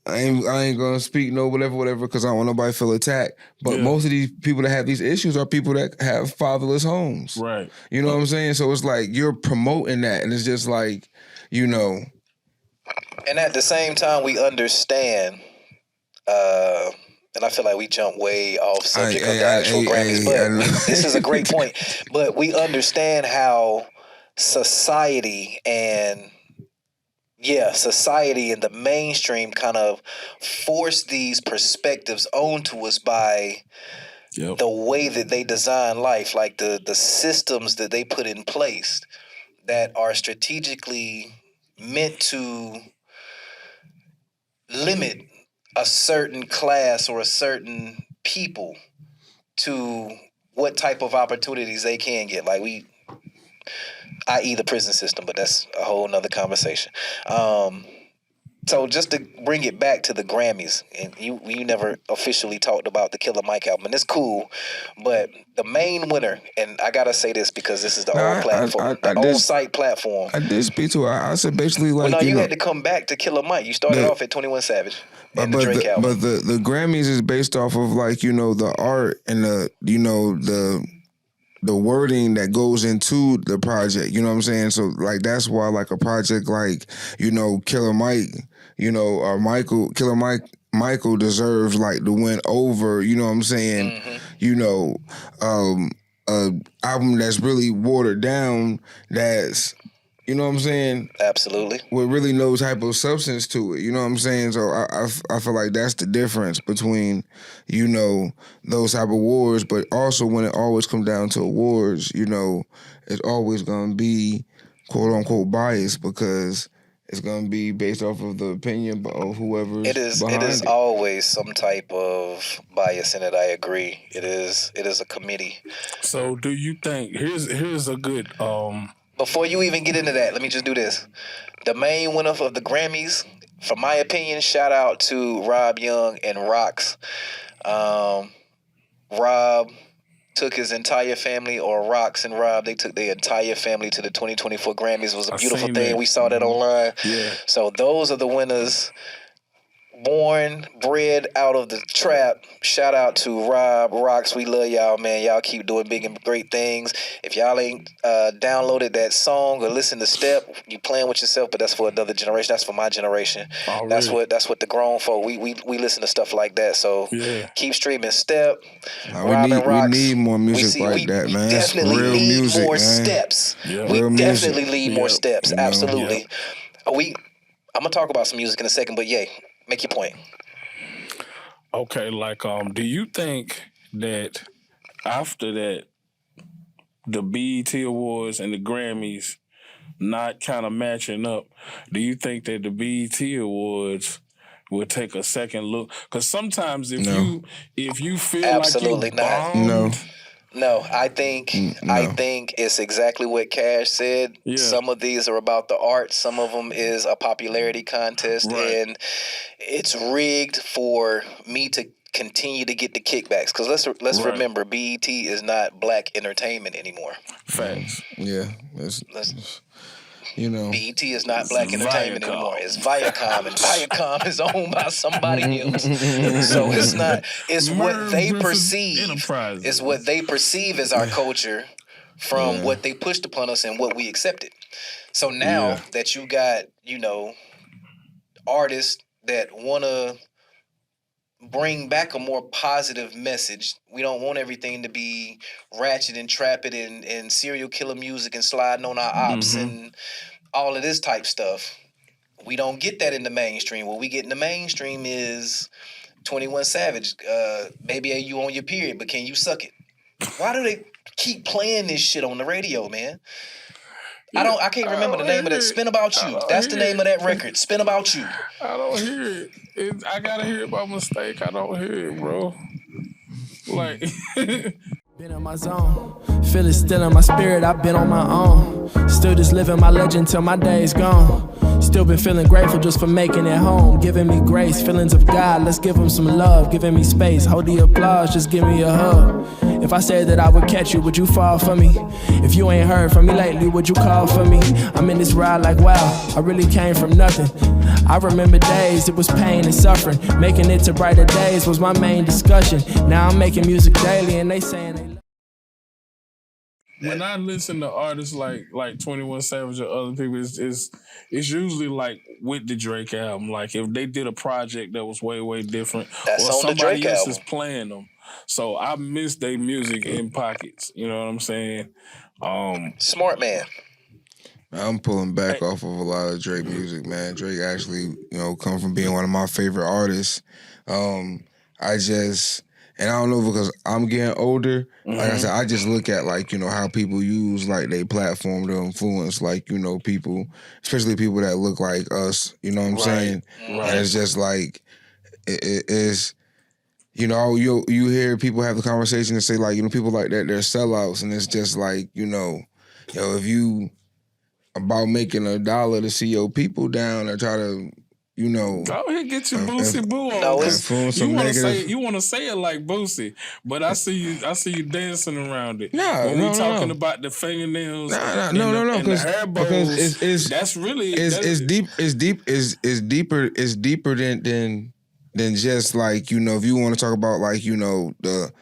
I ain't gonna speak whatever because I don't want nobody to feel attacked. But most of these people that have these issues are people that have fatherless homes. Right. You know what I'm saying? So it's like you're promoting that and it's just like, And at the same time, we understand, and I feel like we jump way off subject of the actual Grammys, but this is a great point. But we understand how society and the mainstream kind of force these perspectives onto us by the way that they design life, like the systems that they put in place that are strategically meant to limit a certain class or a certain people to what type of opportunities they can get. Like i.e. the prison system, but that's a whole nother conversation. So just to bring it back to the Grammys, and you never officially talked about the Killer Mike album, and it's cool, but the main winner, and I gotta say this because this is the old platform, the OnSight platform. I did speak to her. I said basically like, well, no, you had to come back to Killer Mike. You started off at 21 Savage and the Drake album. But the Grammys is based off of like, you know, the art and the wording that goes into the project, you know what I'm saying? So like that's why like a project like, you know, Killer Mike, you know, or Killer Michael deserves like to win over, you know what I'm saying? Mm-hmm. You know, album that's really watered down, that's, you know what I'm saying? Absolutely. With really no type of substance to it, you know what I'm saying? So I feel like that's the difference between, you know, those type of awards, but also when it always comes down to awards, you know, it's always going to be quote unquote biased because it's going to be based off of the opinion of whoever's behind it. It is always some type of bias in it. I agree. It is a committee. So do you think here's a good Before you even get into that, let me just do this. The main winner of the Grammys, from my opinion, shout out to Rob Young and Rox. Rob took his entire family, or Rox and Rob, they took their entire family to the 2024 Grammys. It was a beautiful thing. That. We saw that online. Yeah. So those are the winners. Born, bred out of the trap. Shout out to Rob, Rox. We love y'all, man. Y'all keep doing big and great things. If y'all ain't downloaded that song or listen to Step, you playing with yourself, but that's for another generation. That's for my generation. Oh, that's really? That's what the grown folk, we listen to stuff like that. So keep streaming Step. Rob and Rox. We need more music like that, man. We definitely real need music, more man. steps. Yeah. We real definitely music. need more steps. Absolutely. Yeah. I'm gonna talk about some music in a second, but make your point. Okay, like, do you think that after that, the BET Awards and the Grammys not kind of matching up, do you think that the BET Awards will take a second look? Because sometimes if you feel absolutely like you bombed, No, I think it's exactly what Kash said. Yeah. Some of these are about the art. Some of them is a popularity contest, and it's rigged for me to continue to get the kickbacks. Because let's remember, BET is not black entertainment anymore. Facts. Yeah, you know, BET is not black entertainment anymore. It's Viacom, and Viacom is owned by somebody else. So it's not. It's what they perceive. It's what they perceive as our culture from what they pushed upon us and what we accepted. So now that you got, artists that want to bring back a more positive message. We don't want everything to be ratchet and trapped and serial killer music and sliding on our ops and all of this type stuff. We don't get that in the mainstream. What we get in the mainstream is 21 Savage. Baby, are you on your period, but can you suck it? Why do they keep playing this shit on the radio, man? I can't remember the name of that. Spin About You. That's the name of that record. Spin About You. I don't hear it. I gotta hear it by mistake. I don't hear it, bro. Like been in my zone, feel it still in my spirit, I've been on my own. Still just living my legend till my day's gone. Still been feeling grateful just for making it home. Giving me grace, feelings of God, let's give him some love. Giving me space, hold the applause, just give me a hug. If I said that I would catch you, would you fall for me? If you ain't heard from me lately, would you call for me? I'm in this ride like wow, I really came from nothing. I remember days, it was pain and suffering. Making it to brighter days was my main discussion. Now I'm making music daily and they saying they when I listen to artists like 21 Savage or other people, it's usually like with the Drake album. Like if they did a project that was way, way different, that's or on somebody the Drake else album. is playing them. So I miss their music in pockets. You know what I'm saying? Smart man. I'm pulling back off of a lot of Drake music, man. Drake actually, come from being one of my favorite artists. And I don't know because I'm getting older. Like I said, I just look at how people use their platform to influence people, especially people that look like us. You know what I'm saying? Right. And it's just like it is. you know, you hear people have the conversation and say like, you know, people like that, they're sellouts, and it's just like, you know, if you about making $1 to see your people down or try to, you know, go ahead, get your Boosie Boo on. No, You want to say it like Boosie, but I see you dancing around it. Nah, when we talking no. about the fingernails, no, and the hair bows, because that's really it's deeper than just like, you know, if you want to talk about like, you know, the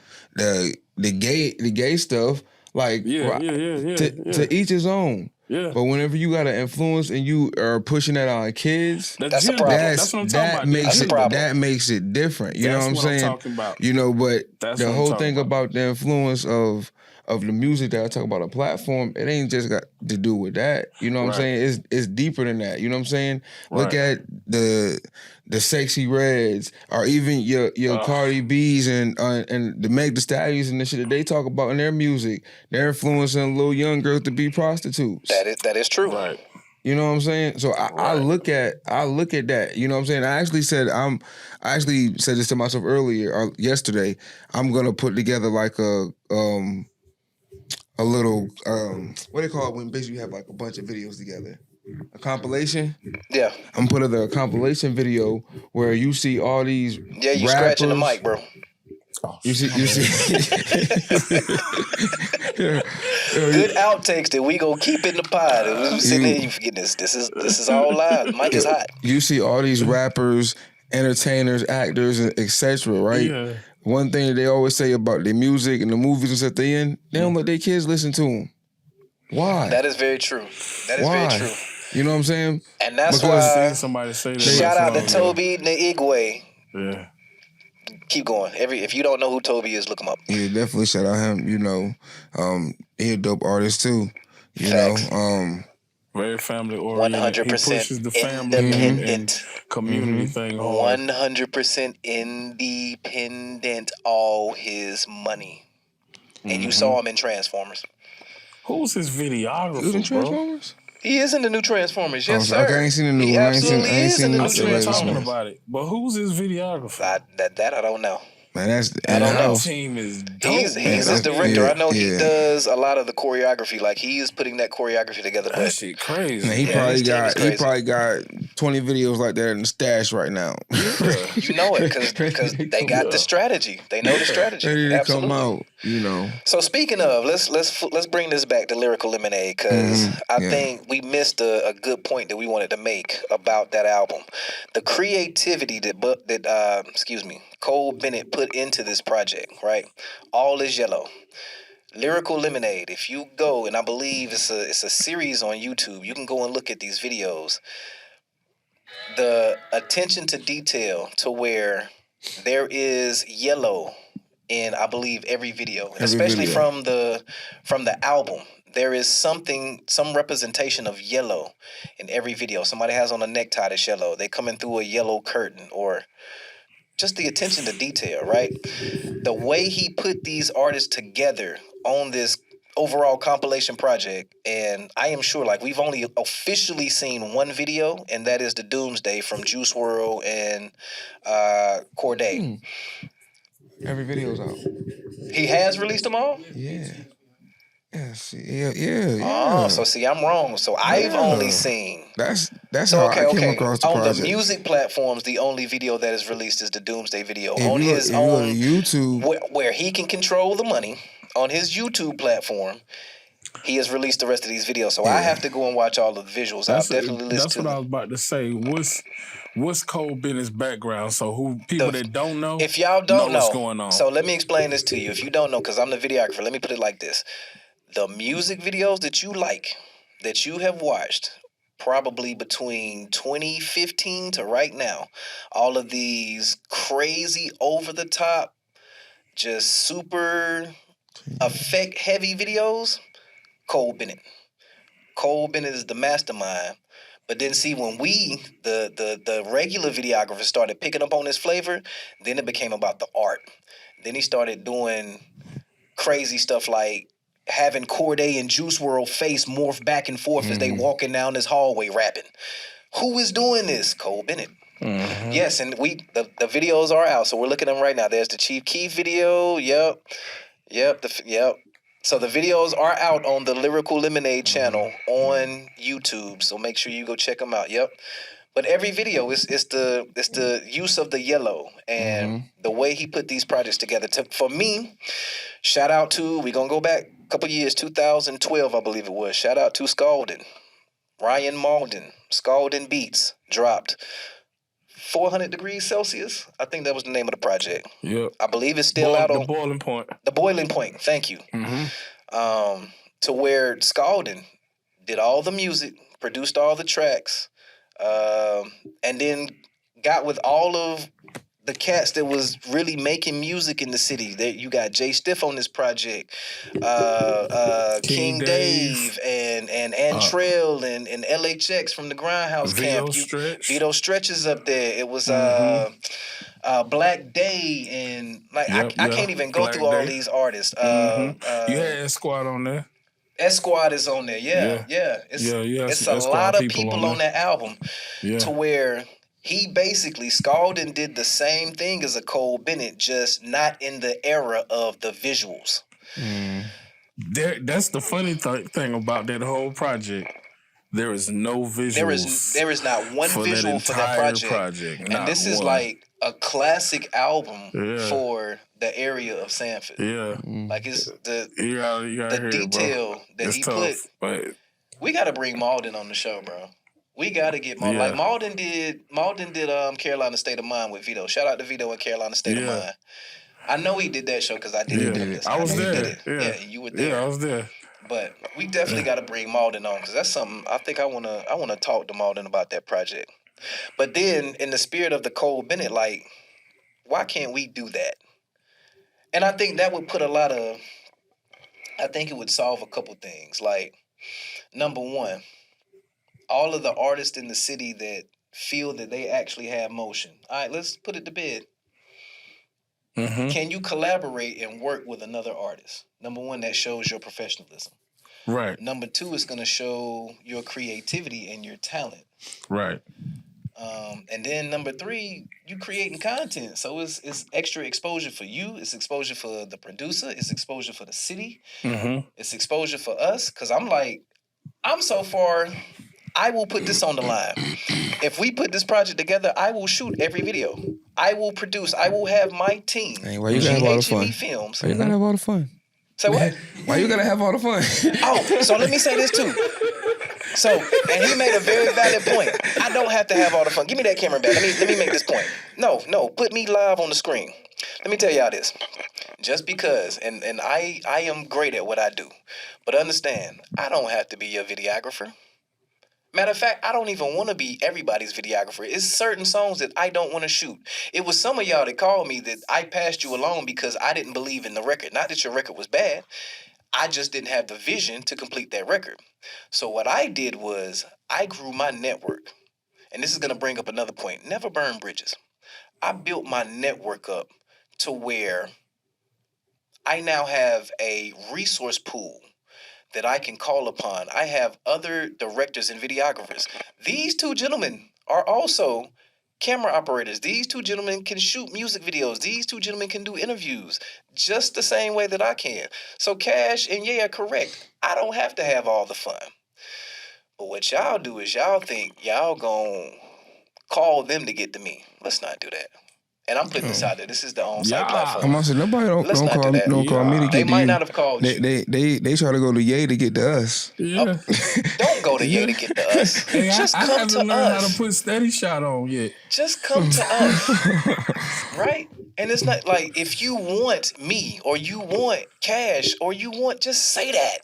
gay stuff, like to each his own. Yeah. But whenever you got an influence and you are pushing that on kids, that's a problem. That's what I'm talking about. That makes it different. You know what I'm saying? I'm talking about. You know, but that's the whole thing about the influence of the music that I talk about, a platform, it ain't just got to do with that. You know what I'm saying? It's deeper than that. You know what I'm saying? Right. Look at the Sexy Reds, or even your Cardi B's and the Meg Thee Stallions and the shit that they talk about in their music. They're influencing little young girls to be prostitutes. That is true. Right. You know what I'm saying? So I look at that. You know what I'm saying? I actually said this to myself earlier or yesterday. I'm gonna put together like a little what do they call it when basically you have like a bunch of videos together? A compilation? Yeah. I'm putting a compilation video where you see all these you rappers, scratching the mic, bro. You see. Good outtakes that we gonna keep in the pod. We sitting here, you forgetting this. This is all live. Mic is hot. You see all these rappers, entertainers, actors, etc. Right? Yeah. One thing that they always say about their music and the movies and stuff they in, they don't let their kids listen to them. Why? That is very true. That is very true. You know what I'm saying? And that's why somebody say that. Shout out to Toby N'Igwe. Yeah. Keep going. If you don't know who Toby is, look him up. Yeah, definitely shout out him. You know, he a dope artist too. You Facts. know, very family oriented. 100% he pushes the family and community thing hard. 100% independent. All his money, and you saw him in Transformers. Who's his videographer? Who's in Transformers? He is in the new Transformers. Yes, sir. Okay, I ain't seen the new one. He absolutely I ain't is in the new seen Transformers. About it, but who's his videographer? That I don't know. Man, I don't know. That team is dope. He's his director. I know he does a lot of the choreography. Like he is putting that choreography together. That shit crazy. Man, he probably got 20 videos like that in the stash right now. You know it because they got the strategy. They know the strategy. Ready to come out. You know. So speaking of, let's bring this back to Lyrical Lemonade because I think we missed a good point that we wanted to make about that album. The creativity that Cole Bennett put into this project, right? All is yellow. Lyrical Lemonade. If you go, and I believe it's a series on YouTube, you can go and look at these videos. The attention to detail to where there is yellow in, I believe, every video, especially from the album. There is some representation of yellow in every video. Somebody has on a necktie that's yellow. They coming through a yellow curtain, or just the attention to detail, right? The way he put these artists together on this overall compilation project, and I am sure, like, we've only officially seen one video, and that is the Doomsday from Juice WRLD and Cordae. Every video's out. He has released them all? Yeah. Yeah. Oh, so see, I'm wrong. So I've only seen. That's how I came across the project. On the music platforms, the only video that is released is the Doomsday video. If on his own YouTube, where he can control the money, on his YouTube platform, he has released the rest of these videos. So I have to go and watch all of the visuals. I'll definitely listen to them. That's what I was about to say. What's Cole Bennett's background? So people that don't know, if y'all don't know what's going on. So let me explain this to you. If you don't know, because I'm the videographer, let me put it like this. The music videos that you like, that you have watched, probably between 2015 to right now, all of these crazy, over-the-top, just super effect-heavy videos, Cole Bennett. Cole Bennett is the mastermind. But then see, when the regular videographers started picking up on this flavor, then it became about the art. Then he started doing crazy stuff like having Cordae and Juice WRLD face morph back and forth as they walking down this hallway rapping. Who is doing this? Cole Bennett. Mm-hmm. Yes, and the videos are out, so we're looking at them right now. There's the Chief Keef video. Yep. So the videos are out on the Lyrical Lemonade channel on YouTube. So make sure you go check them out. Yep. But every video is the use of the yellow and the way he put these projects together. For me, shout out to, we're gonna go back a couple years, 2012, I believe it was. Shout out to Scalding. Ryan Malden, Scalding Beats, dropped 400 degrees Celsius. I think that was the name of the project. Yep. I believe it's still out on... The Boiling Point. The Boiling Point, thank you. To where Scalding did all the music, produced all the tracks, and then got with all of the cats that was really making music in the city. That you got Jay Stiff on this project, King Dave and Antrell and LHX from the Grindhouse camp. Vito Stretch is up there. It was Black Day and like I can't even go through all these artists. You had S-Squad on there. S-Squad is on there, yeah. It's a lot of people on that album to where he basically, Scalding did the same thing as a Cole Bennett, just not in the era of the visuals. That's the funny thing about that whole project. There is no visuals. There is not one visual for that project. And this is like a classic album for the area of Sanford. Yeah. Like it's the detail that he put. But we gotta bring Malden on the show, bro. We gotta get Malden. Like Malden did Carolina State of Mind with Vito. Shout out to Vito and Carolina State of Mind. I know he did that show because I did it. I was there. Yeah, you were there. Yeah, I was there. But we definitely got to bring Malden on because that's something I think I wanna talk to Malden about that project. But then in the spirit of the Cole Bennett, like, why can't we do that? And I think that would put I think it would solve a couple things. Like, number one, all of the artists in the city that feel that they actually have motion. All right, let's put it to bed. Can you collaborate and work with another artist? Number one, that shows your professionalism. Right. Number two, it's going to show your creativity and your talent. Right. And then number three, you creating content. So it's extra exposure for you. It's exposure for the producer. It's exposure for the city. It's exposure for us. Because I'm so far, I will put this on the line. If we put this project together, I will shoot every video. I will produce. I will have my team. Hey, why you gotta have all the fun? Films. Why you gotta have all the fun? So what? Why you gotta have all the fun? So let me say this too. So, and he made a very valid point. I don't have to have all the fun. Give me that camera back. Let me make this point. No, put me live on the screen. Let me tell y'all this. Just because, and I am great at what I do, but understand, I don't have to be your videographer. Matter of fact, I don't even want to be everybody's videographer. It's certain songs that I don't want to shoot. It was some of y'all that called me that I passed you along because I didn't believe in the record. Not that your record was bad. I just didn't have the vision to complete that record. So what I did was I grew my network. And this is going to bring up another point. Never burn bridges. I built my network up to where I now have a resource pool that I can call upon. I have other directors and videographers. These two gentlemen are also camera operators. These two gentlemen can shoot music videos. These two gentlemen can do interviews just the same way that I can. So Cash and Yaya are correct. I don't have to have all the fun. But what y'all do is y'all think y'all gonna call them to get to me. Let's not do that. And I'm putting this out there. This is the OnSight platform. I'm also nobody don't call me to get to you. They might not have called you. They try to go to Ye to get to us. Yeah. Don't go to Ye to get to us. Hey, Just I come to haven't learned us. how to put steady shot on yet. Just come to us. Right? And it's not like if you want me or you want Cash or you want, just say that.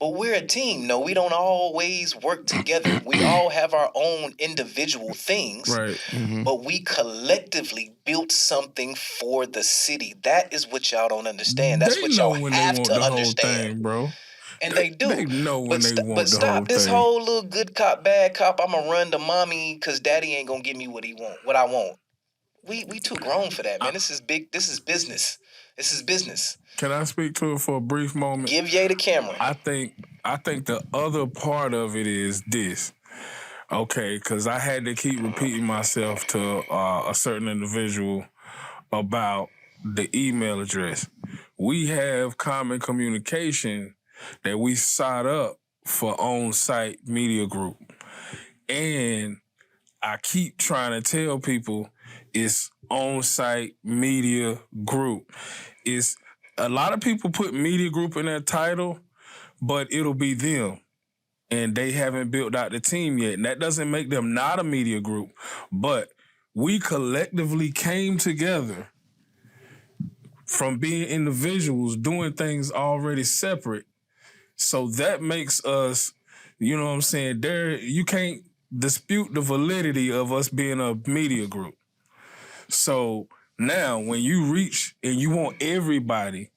But we're a team. No, we don't always work together. We all have our own individual things. Right. But we collectively built something for the city. That is what y'all don't understand. That's what y'all have to understand. Thing, bro. And they do. They know when they want the whole thing. But stop this whole little good cop, bad cop. I'm going to run to mommy because daddy ain't going to give me what I want. We too grown for that, man. This is big. This is business. This is business. Can I speak to it for a brief moment? Give Ye the camera. I think the other part of it is this. Okay, because I had to keep repeating myself to a certain individual about the email address. We have common communication that we signed up for OnSight Media Group. And I keep trying to tell people it's OnSight Media Group. It's a lot of people put media group in their title, but it'll be them. And they haven't built out the team yet. And that doesn't make them not a media group. But we collectively came together from being individuals doing things already separate. So that makes us, you know what I'm saying, you can't dispute the validity of us being a media group. So now when you reach and you want everybody,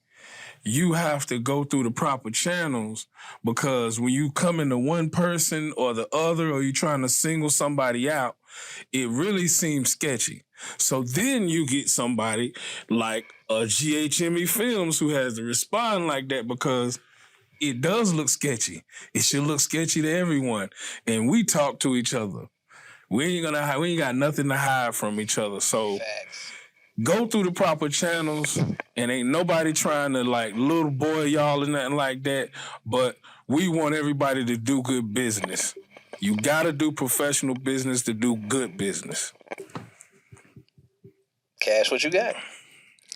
you have to go through the proper channels, because when you come into one person or the other, or you're trying to single somebody out, it really seems sketchy. So then you get somebody like a ghmefilms who has to respond like that, because it does look sketchy. It should look sketchy to everyone. And we talk to each other. We ain't got nothing to hide from each other. So go through the proper channels, and ain't nobody trying to like little boy y'all or nothing like that. But we want everybody to do good business. You gotta do professional business to do good business. Cash, what you got?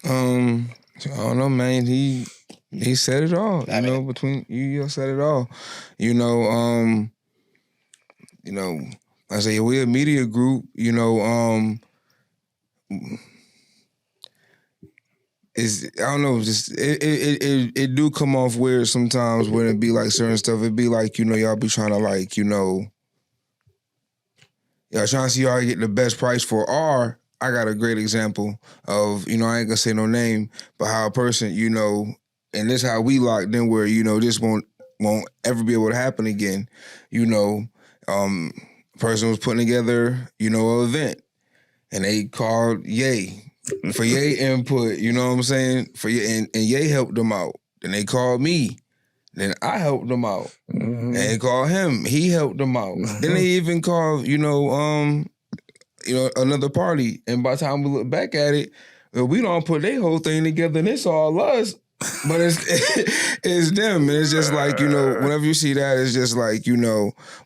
I don't know, man. He said it all. Between you said it all. I say we're a media group. I don't know, just it do come off weird sometimes when it be like certain stuff. It be like, y'all be trying to like, y'all trying to see y'all get the best price for I got a great example of, I ain't gonna say no name, but how a person, and this how we locked in where, this won't ever be able to happen again. Person was putting together, an event, and they called Ye for Ye input, you know what I'm saying? And Ye helped them out. Then they called me. Then I helped them out. Mm-hmm. And they called him. He helped them out. Mm-hmm. Then they even called, another party. And by the time we look back at it, we don't put their whole thing together, and it's all us. But it's them. And it's just like, whenever you see that, it's just like,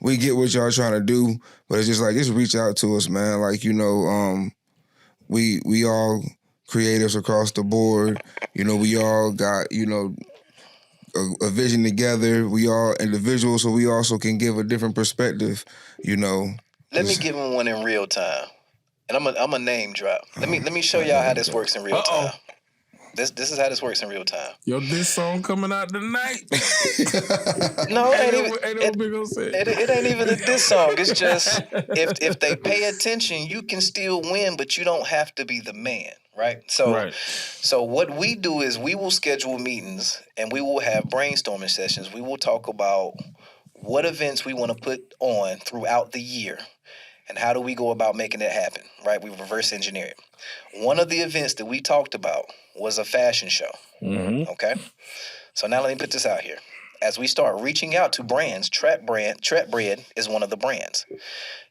we get what y'all trying to do, but it's just like, just reach out to us, man. Like, we all creatives across the board. We all got, a vision together. We all individuals, so we also can give a different perspective, Let me give him one in real time. And I'm a name drop. Let me show y'all how this works in real time. This is how this works in real time. Yo, this song coming out tonight. No, it ain't even a diss song. It's just if they pay attention, you can still win, but you don't have to be the man, right? So what we do is we will schedule meetings and we will have brainstorming sessions. We will talk about what events we want to put on throughout the year. And how do we go about making it happen, right? We reverse engineer it. One of the events that we talked about was a fashion show, okay? So now let me put this out here. As we start reaching out to brands, Trap Bread is one of the brands.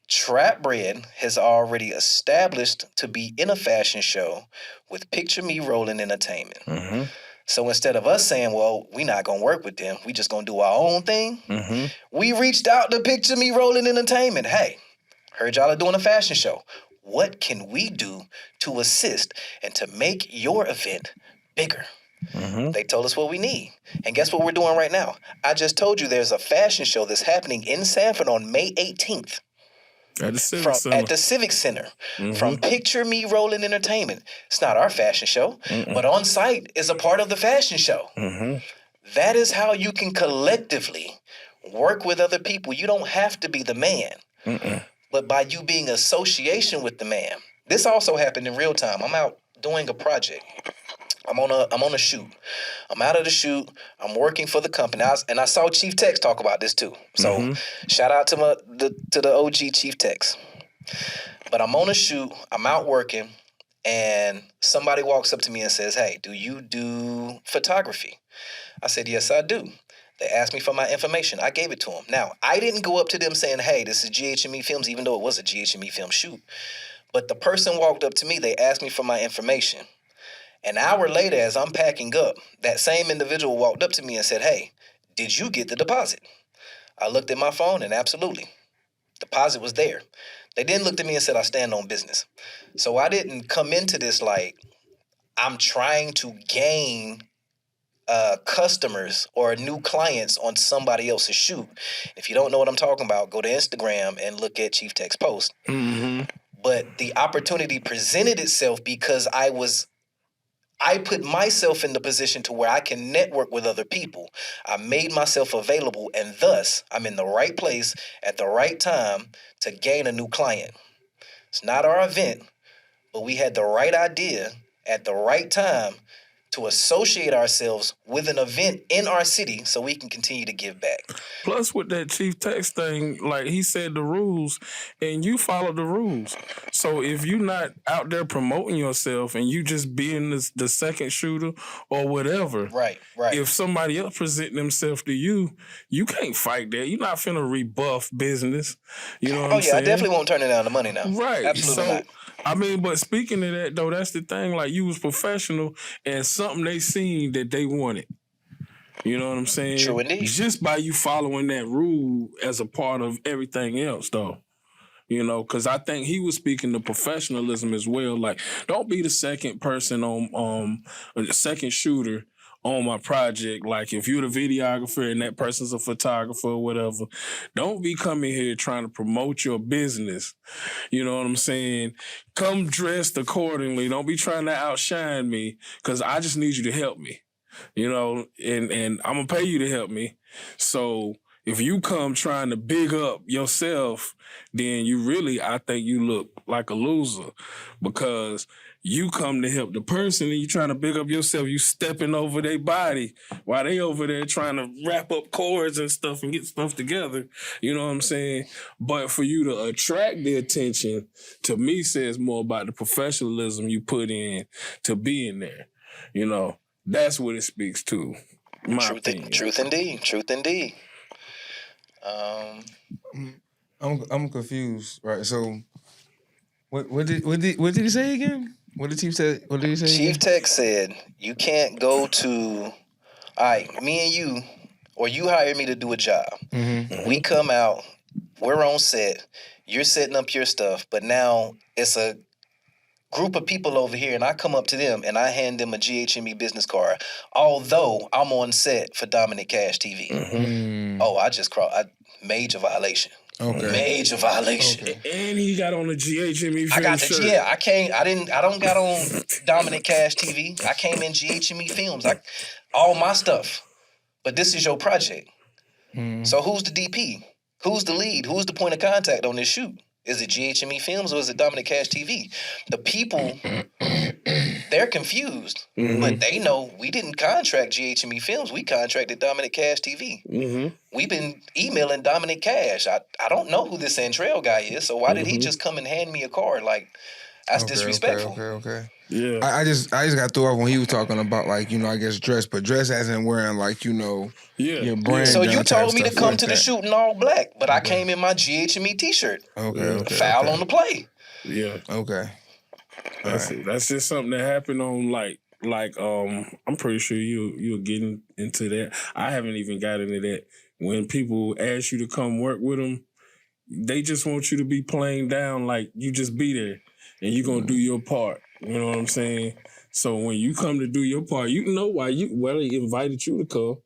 Trap Bread has already established to be in a fashion show with Picture Me Rolling Entertainment. Mm-hmm. So instead of us saying, well, we're not going to work with them, we just going to do our own thing, we reached out to Picture Me Rolling Entertainment. Hey, heard y'all are doing a fashion show. What can we do to assist and to make your event bigger? Mm-hmm. They told us what we need. And guess what we're doing right now? I just told you there's a fashion show that's happening in Sanford on May 18th. At the Civic Center. From Picture Me Rolling Entertainment. It's not our fashion show, but OnSight is a part of the fashion show. That is how you can collectively work with other people. You don't have to be the man. But by you being association with the man. This also happened in real time. I'm out doing a project. I'm on a shoot. I'm out of the shoot. I'm working for the company. I saw Chief Tex talk about this too. So shout out to the OG Chief Tex. But I'm on a shoot. I'm out working, and somebody walks up to me and says, "Hey, do you do photography?" I said, "Yes, I do." They asked me for my information. I gave it to them. Now, I didn't go up to them saying, hey, this is GHME Films, even though it was a GHME Film shoot. But the person walked up to me. They asked me for my information. An hour later, as I'm packing up, that same individual walked up to me and said, hey, did you get the deposit? I looked at my phone and absolutely. Deposit was there. They then looked at me and said, I stand on business. So I didn't come into this like I'm trying to gain customers or new clients on somebody else's shoot. If you don't know what I'm talking about, go to Instagram and look at Chief Tech's post. Mm-hmm. But the opportunity presented itself because I put myself in the position to where I can network with other people. I made myself available, and thus I'm in the right place at the right time to gain a new client. It's not our event, but we had the right idea at the right time to associate ourselves with an event in our city so we can continue to give back. Plus, with that Chief Text thing, like he said the rules, and you follow the rules. So if you're not out there promoting yourself and you just being the second shooter or whatever, right. If somebody else present themselves to you, you can't fight that. You're not finna rebuff business. You know what I'm saying? I definitely won't turn it down to money now. Right. Absolutely not. I mean, but speaking of that, though, that's the thing. Like, you was professional and something they seen that they wanted. You know what I'm saying? True indeed. Just by you following that rule as a part of everything else, though. You know, because I think he was speaking to professionalism as well. Like, don't be the second person on, the second shooter on my project. Like, if you're the videographer and that person's a photographer or whatever, don't be coming here trying to promote your business. You know what I'm saying? Come dressed accordingly. Don't be trying to outshine me, because I just need you to help me. You know, and I'm going to pay you to help me. So if you come trying to big up yourself, then I think you look like a loser, because you come to help the person and you trying to big up yourself. You stepping over their body while they over there trying to wrap up chords and stuff and get stuff together. You know what I'm saying? But for you to attract the attention, to me, says more about the professionalism you put in to being there. You know, that's what it speaks to. Truth indeed. I'm confused, right? So, what did he say again? What did Chief say? What did he say? Chief Tech said you can't go to. All right, me and you, or you hire me to do a job. Mm-hmm. We come out, we're on set. You're setting up your stuff, but now it's a group of people over here, and I come up to them and I hand them a GHME business card, although I'm on set for Dominic Kash TV. Mm-hmm. Oh, major violation. Okay. Major violation. Okay. And he got on the GHME I got the shirt. Yeah, I don't got on Dominic Kash TV. I came in GHME Films. All my stuff. But this is your project. So who's the DP? Who's the lead? Who's the point of contact on this shoot? Is it GHME Films or is it Dominic Kash TV? The people, they're confused, but they know we didn't contract GHME Films. We contracted Dominic Kash TV. Mm-hmm. We've been emailing Dominic Kash. I don't know who this Antrell guy is, so why did he just come and hand me a card? Like, that's disrespectful. Okay. Yeah. I just got thrown off when he was talking about, like, you know, I guess dress, but dress as in wearing, like, you know, your brand. So you told me to come to the shoot in all black, but I came in my GHME t-shirt. Okay. Foul on the play. Yeah. Okay. That's just something that happened on like I'm pretty sure you're getting into that. I haven't even got into that. When people ask you to come work with them, they just want you to be playing down, like you just be there and you're gonna do your part. You know what I'm saying? So when you come to do your part, you know why they invited you to come.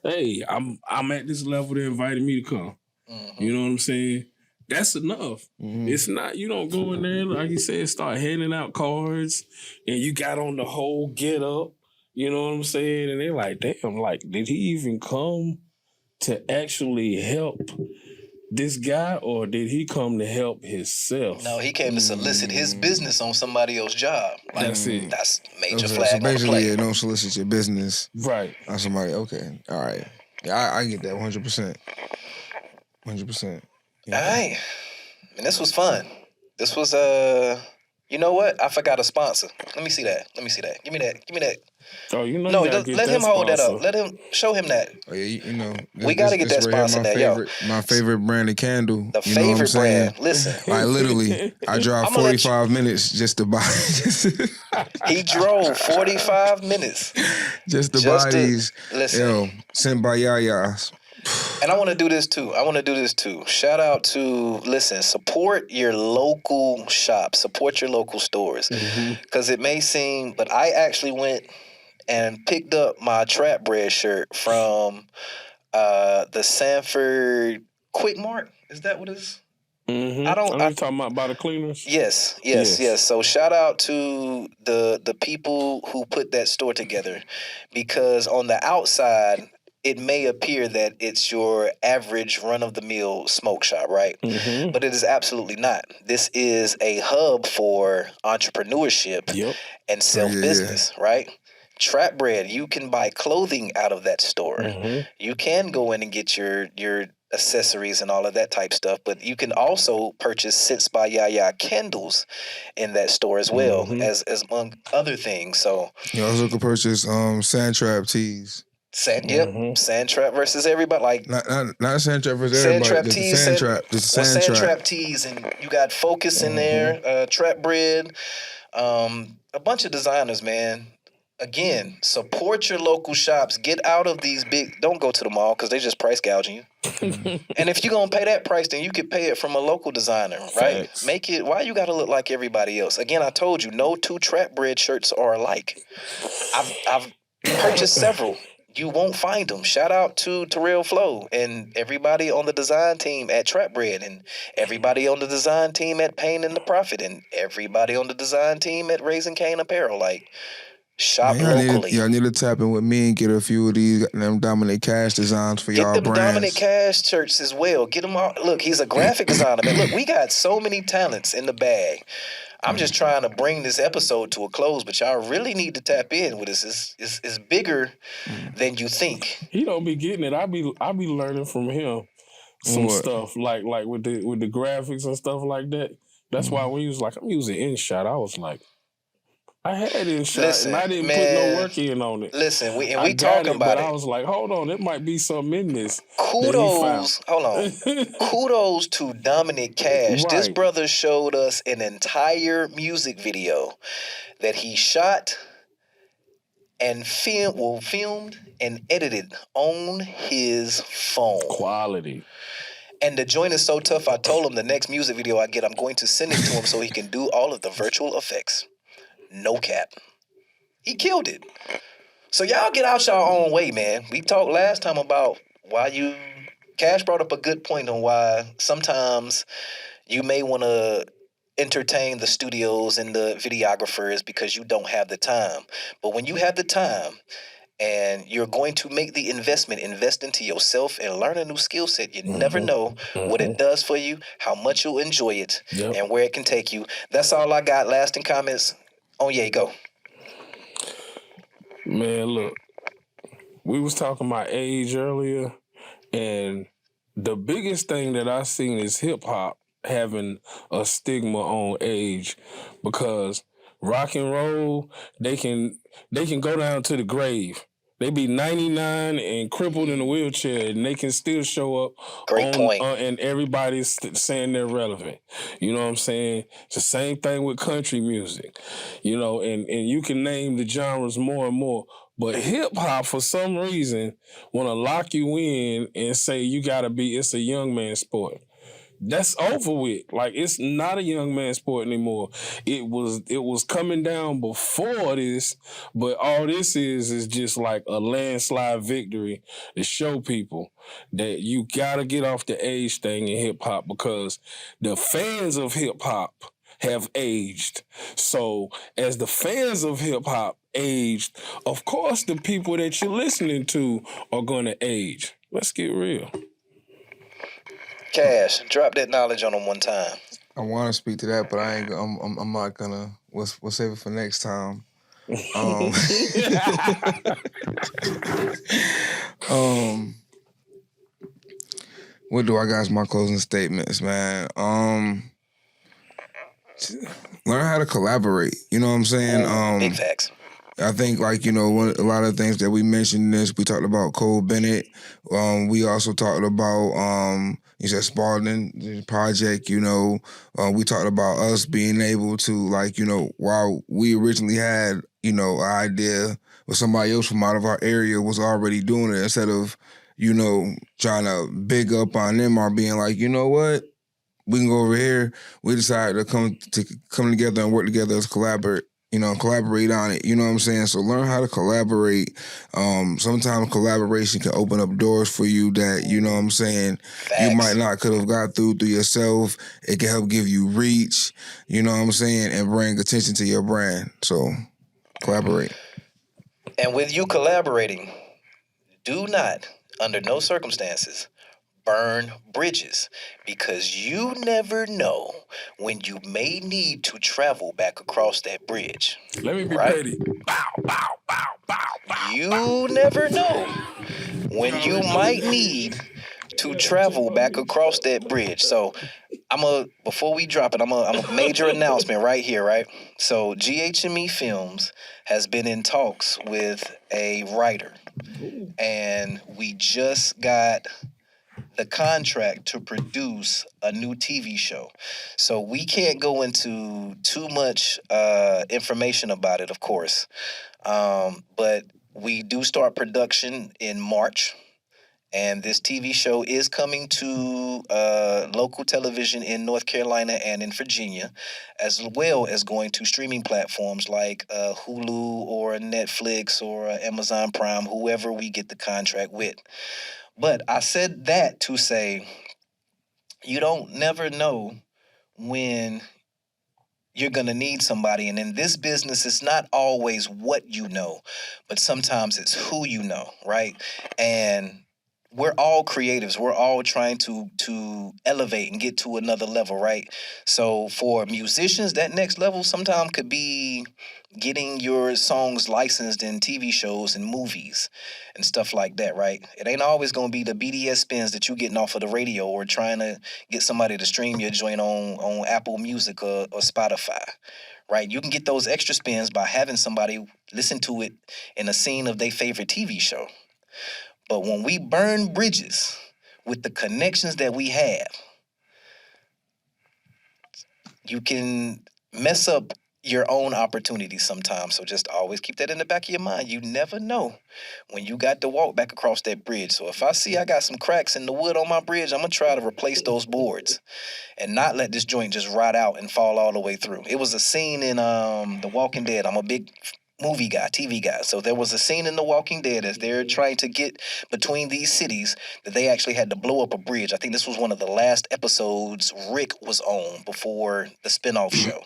Hey, I'm at this level, they invited me to come. Mm-hmm. You know what I'm saying? That's enough. Mm-hmm. It's not, you don't go in there, like you said, start handing out cards and you got on the whole get up. You know what I'm saying? And they're like, damn, like, did he even come to actually help this guy, or did he come to help himself? No, he came to solicit his business on somebody else's job. Like, that's it. That's major flag on the play. So basically, don't solicit your business. Right. On somebody, okay. All right. Yeah, I get that 100%. 100%. Yeah. All right. And this was fun. This was You know what? I forgot a sponsor. Let me see that. Give me that. Oh, you know No, you gotta get let that him hold that sponsor. up. Let him show him that. Oh yeah, you know, We got to get that right here, sponsor now, yo. my favorite brand of candle. The You know what I'm favorite saying? brand. Listen, Like literally, I drive 45 minutes just to buy. he drove 45 minutes just to buy these. Listen. Yo, sent by Yaya. And I want to do this too. Shout out to, support your local shops, support your local stores. Because it may seem, but I actually went and picked up my Trap Bread shirt from the Sanford Quick Mart. Is that what it is? I know you're talking about by the cleaners? Yes. So shout out to the people who put that store together, because on the outside, it may appear that it's your average run-of-the-mill smoke shop, right? But it is absolutely not. This is a hub for entrepreneurship and self-business, right? Trap Bread, you can buy clothing out of that store. You can go in and get your accessories and all of that type stuff, but you can also purchase Scents by Yaya candles in that store as well, as among other things. So you also can purchase Sandtrap tees. Sandtrap versus everybody. Like not Sandtrap versus everybody. Sandtrap tees, and you got Focus in there, Trap Bread, a bunch of designers, man. Again, support your local shops. Get out of these big. Don't go to the mall because they just price gouging you. And if you're gonna pay that price, then you could pay it from a local designer, right? Facts. Make it. Why you gotta look like everybody else? Again, I told you, no two Trap Bread shirts are alike. I've purchased several. You won't find them. Shout out to Terrell Flow and everybody on the design team at Trap Bread, and everybody on the design team at Pain and the Profit, and everybody on the design team at Raising Cane Apparel. Like, shop locally. Y'all need to tap in with me and get a few of these them Dominic Kash designs for y'all brands. Get them Dominic Kash shirts as well. Get them all. Look, he's a graphic designer, man. Look, we got so many talents in the bag. I'm just trying to bring this episode to a close, but y'all really need to tap in with us. It's bigger than you think. He don't be getting it. I be learning from him some stuff like with the graphics and stuff like that. That's why when he was like, I'm using InShot, I was like, I had InShot and I didn't put no work in on it. Listen, we talking about but it. I was like, hold on, there might be something in this. Kudos, hold on. Kudos to Dominic Kash. Right. This brother showed us an entire music video that he shot and filmed and edited on his phone. Quality. And the joint is so tough, I told him the next music video I get, I'm going to send it to him so he can do all of the virtual effects. No cap. He killed it. So y'all get out y'all own way, man. We talked last time about why Kash brought up a good point on why sometimes you may want to entertain the studios and the videographers because you don't have the time. But when you have the time and you're going to make the invest into yourself and learn a new skill set, you never know what it does for you, how much you'll enjoy it, and where it can take you. That's all I got. Lasting comments. Oh, yeah, go. Man, look, we was talking about age earlier, and the biggest thing that I seen is hip-hop having a stigma on age, because rock and roll, they can go down to the grave. They be 99 and crippled in a wheelchair, and they can still show up. Great point. And everybody's saying they're relevant. You know what I'm saying? It's the same thing with country music. You know, and you can name the genres more and more. But hip-hop, for some reason, want to lock you in and say it's a young man sport. That's over with. Like, it's not a young man's sport anymore. It was coming down before this, but all this is just like a landslide victory to show people that you gotta get off the age thing in hip hop, because the fans of hip hop have aged. So as the fans of hip hop aged, of course the people that you're listening to are gonna age. Let's get real. Kash, drop that knowledge on them one time. I want to speak to that, but I'm not gonna. We'll save it for next time. What do I got as my closing statements, man? learn how to collaborate. You know what I'm saying? Big facts. I think, like, a lot of things that we mentioned in this, we talked about Cole Bennett. We also talked about, you said Spalding, the project, we talked about us being able to, like, while we originally had, an idea, but somebody else from out of our area was already doing it, instead of, trying to big up on them or being like, you know what? We can go over here. We decided to come together and work together as collaborate on it. You know what I'm saying? So learn how to collaborate. Sometimes collaboration can open up doors for you that, you know what I'm saying, Facts. You might not could have got through yourself. It can help give you reach, you know what I'm saying, and bring attention to your brand. So collaborate. And with you collaborating, do not, under no circumstances, burn bridges, because you never know when you may need to travel back across that bridge. Let me be petty. Bow, bow, bow, bow, bow. You never know when you might need to travel back across that bridge. So before we drop it, I'm a major announcement right here, right? So ghmefilms has been in talks with a writer, and we just got the contract to produce a new TV show. So we can't go into too much information about it, of course. But we do start production in March. And this TV show is coming to local television in North Carolina and in Virginia, as well as going to streaming platforms like Hulu or Netflix or Amazon Prime, whoever we get the contract with. But I said that to say, you don't never know when you're going to need somebody. And in this business, it's not always what you know, but sometimes it's who you know, right? And we're all creatives. We're all trying to elevate and get to another level, right? So for musicians, that next level sometimes could be getting your songs licensed in TV shows and movies and stuff like that, right? It ain't always going to be the BDS spins that you getting off of the radio or trying to get somebody to stream your joint on Apple Music or Spotify, right? You can get those extra spins by having somebody listen to it in a scene of their favorite TV show. But when we burn bridges with the connections that we have, you can mess up your own opportunities sometimes. So just always keep that in the back of your mind. You never know when you got to walk back across that bridge. So if I see I got some cracks in the wood on my bridge, I'm going to try to replace those boards and not let this joint just rot out and fall all the way through. It was a scene in The Walking Dead. I'm a big movie guy, TV guy. So there was a scene in The Walking Dead as they're trying to get between these cities that they actually had to blow up a bridge. I think this was one of the last episodes Rick was on before the spinoff show.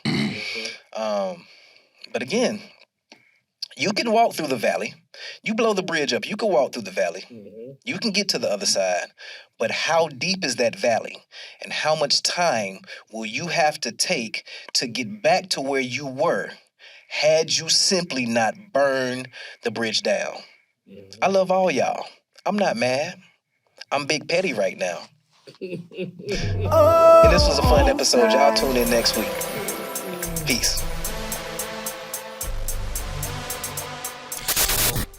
But again, you can walk through the valley. You blow the bridge up, you can walk through the valley. You can get to the other side. But how deep is that valley? And how much time will you have to take to get back to where you were had you simply not burned the bridge down? I love all y'all. I'm not mad. I'm big petty right now. And this was a fun episode. Y'all tune in next week. Peace.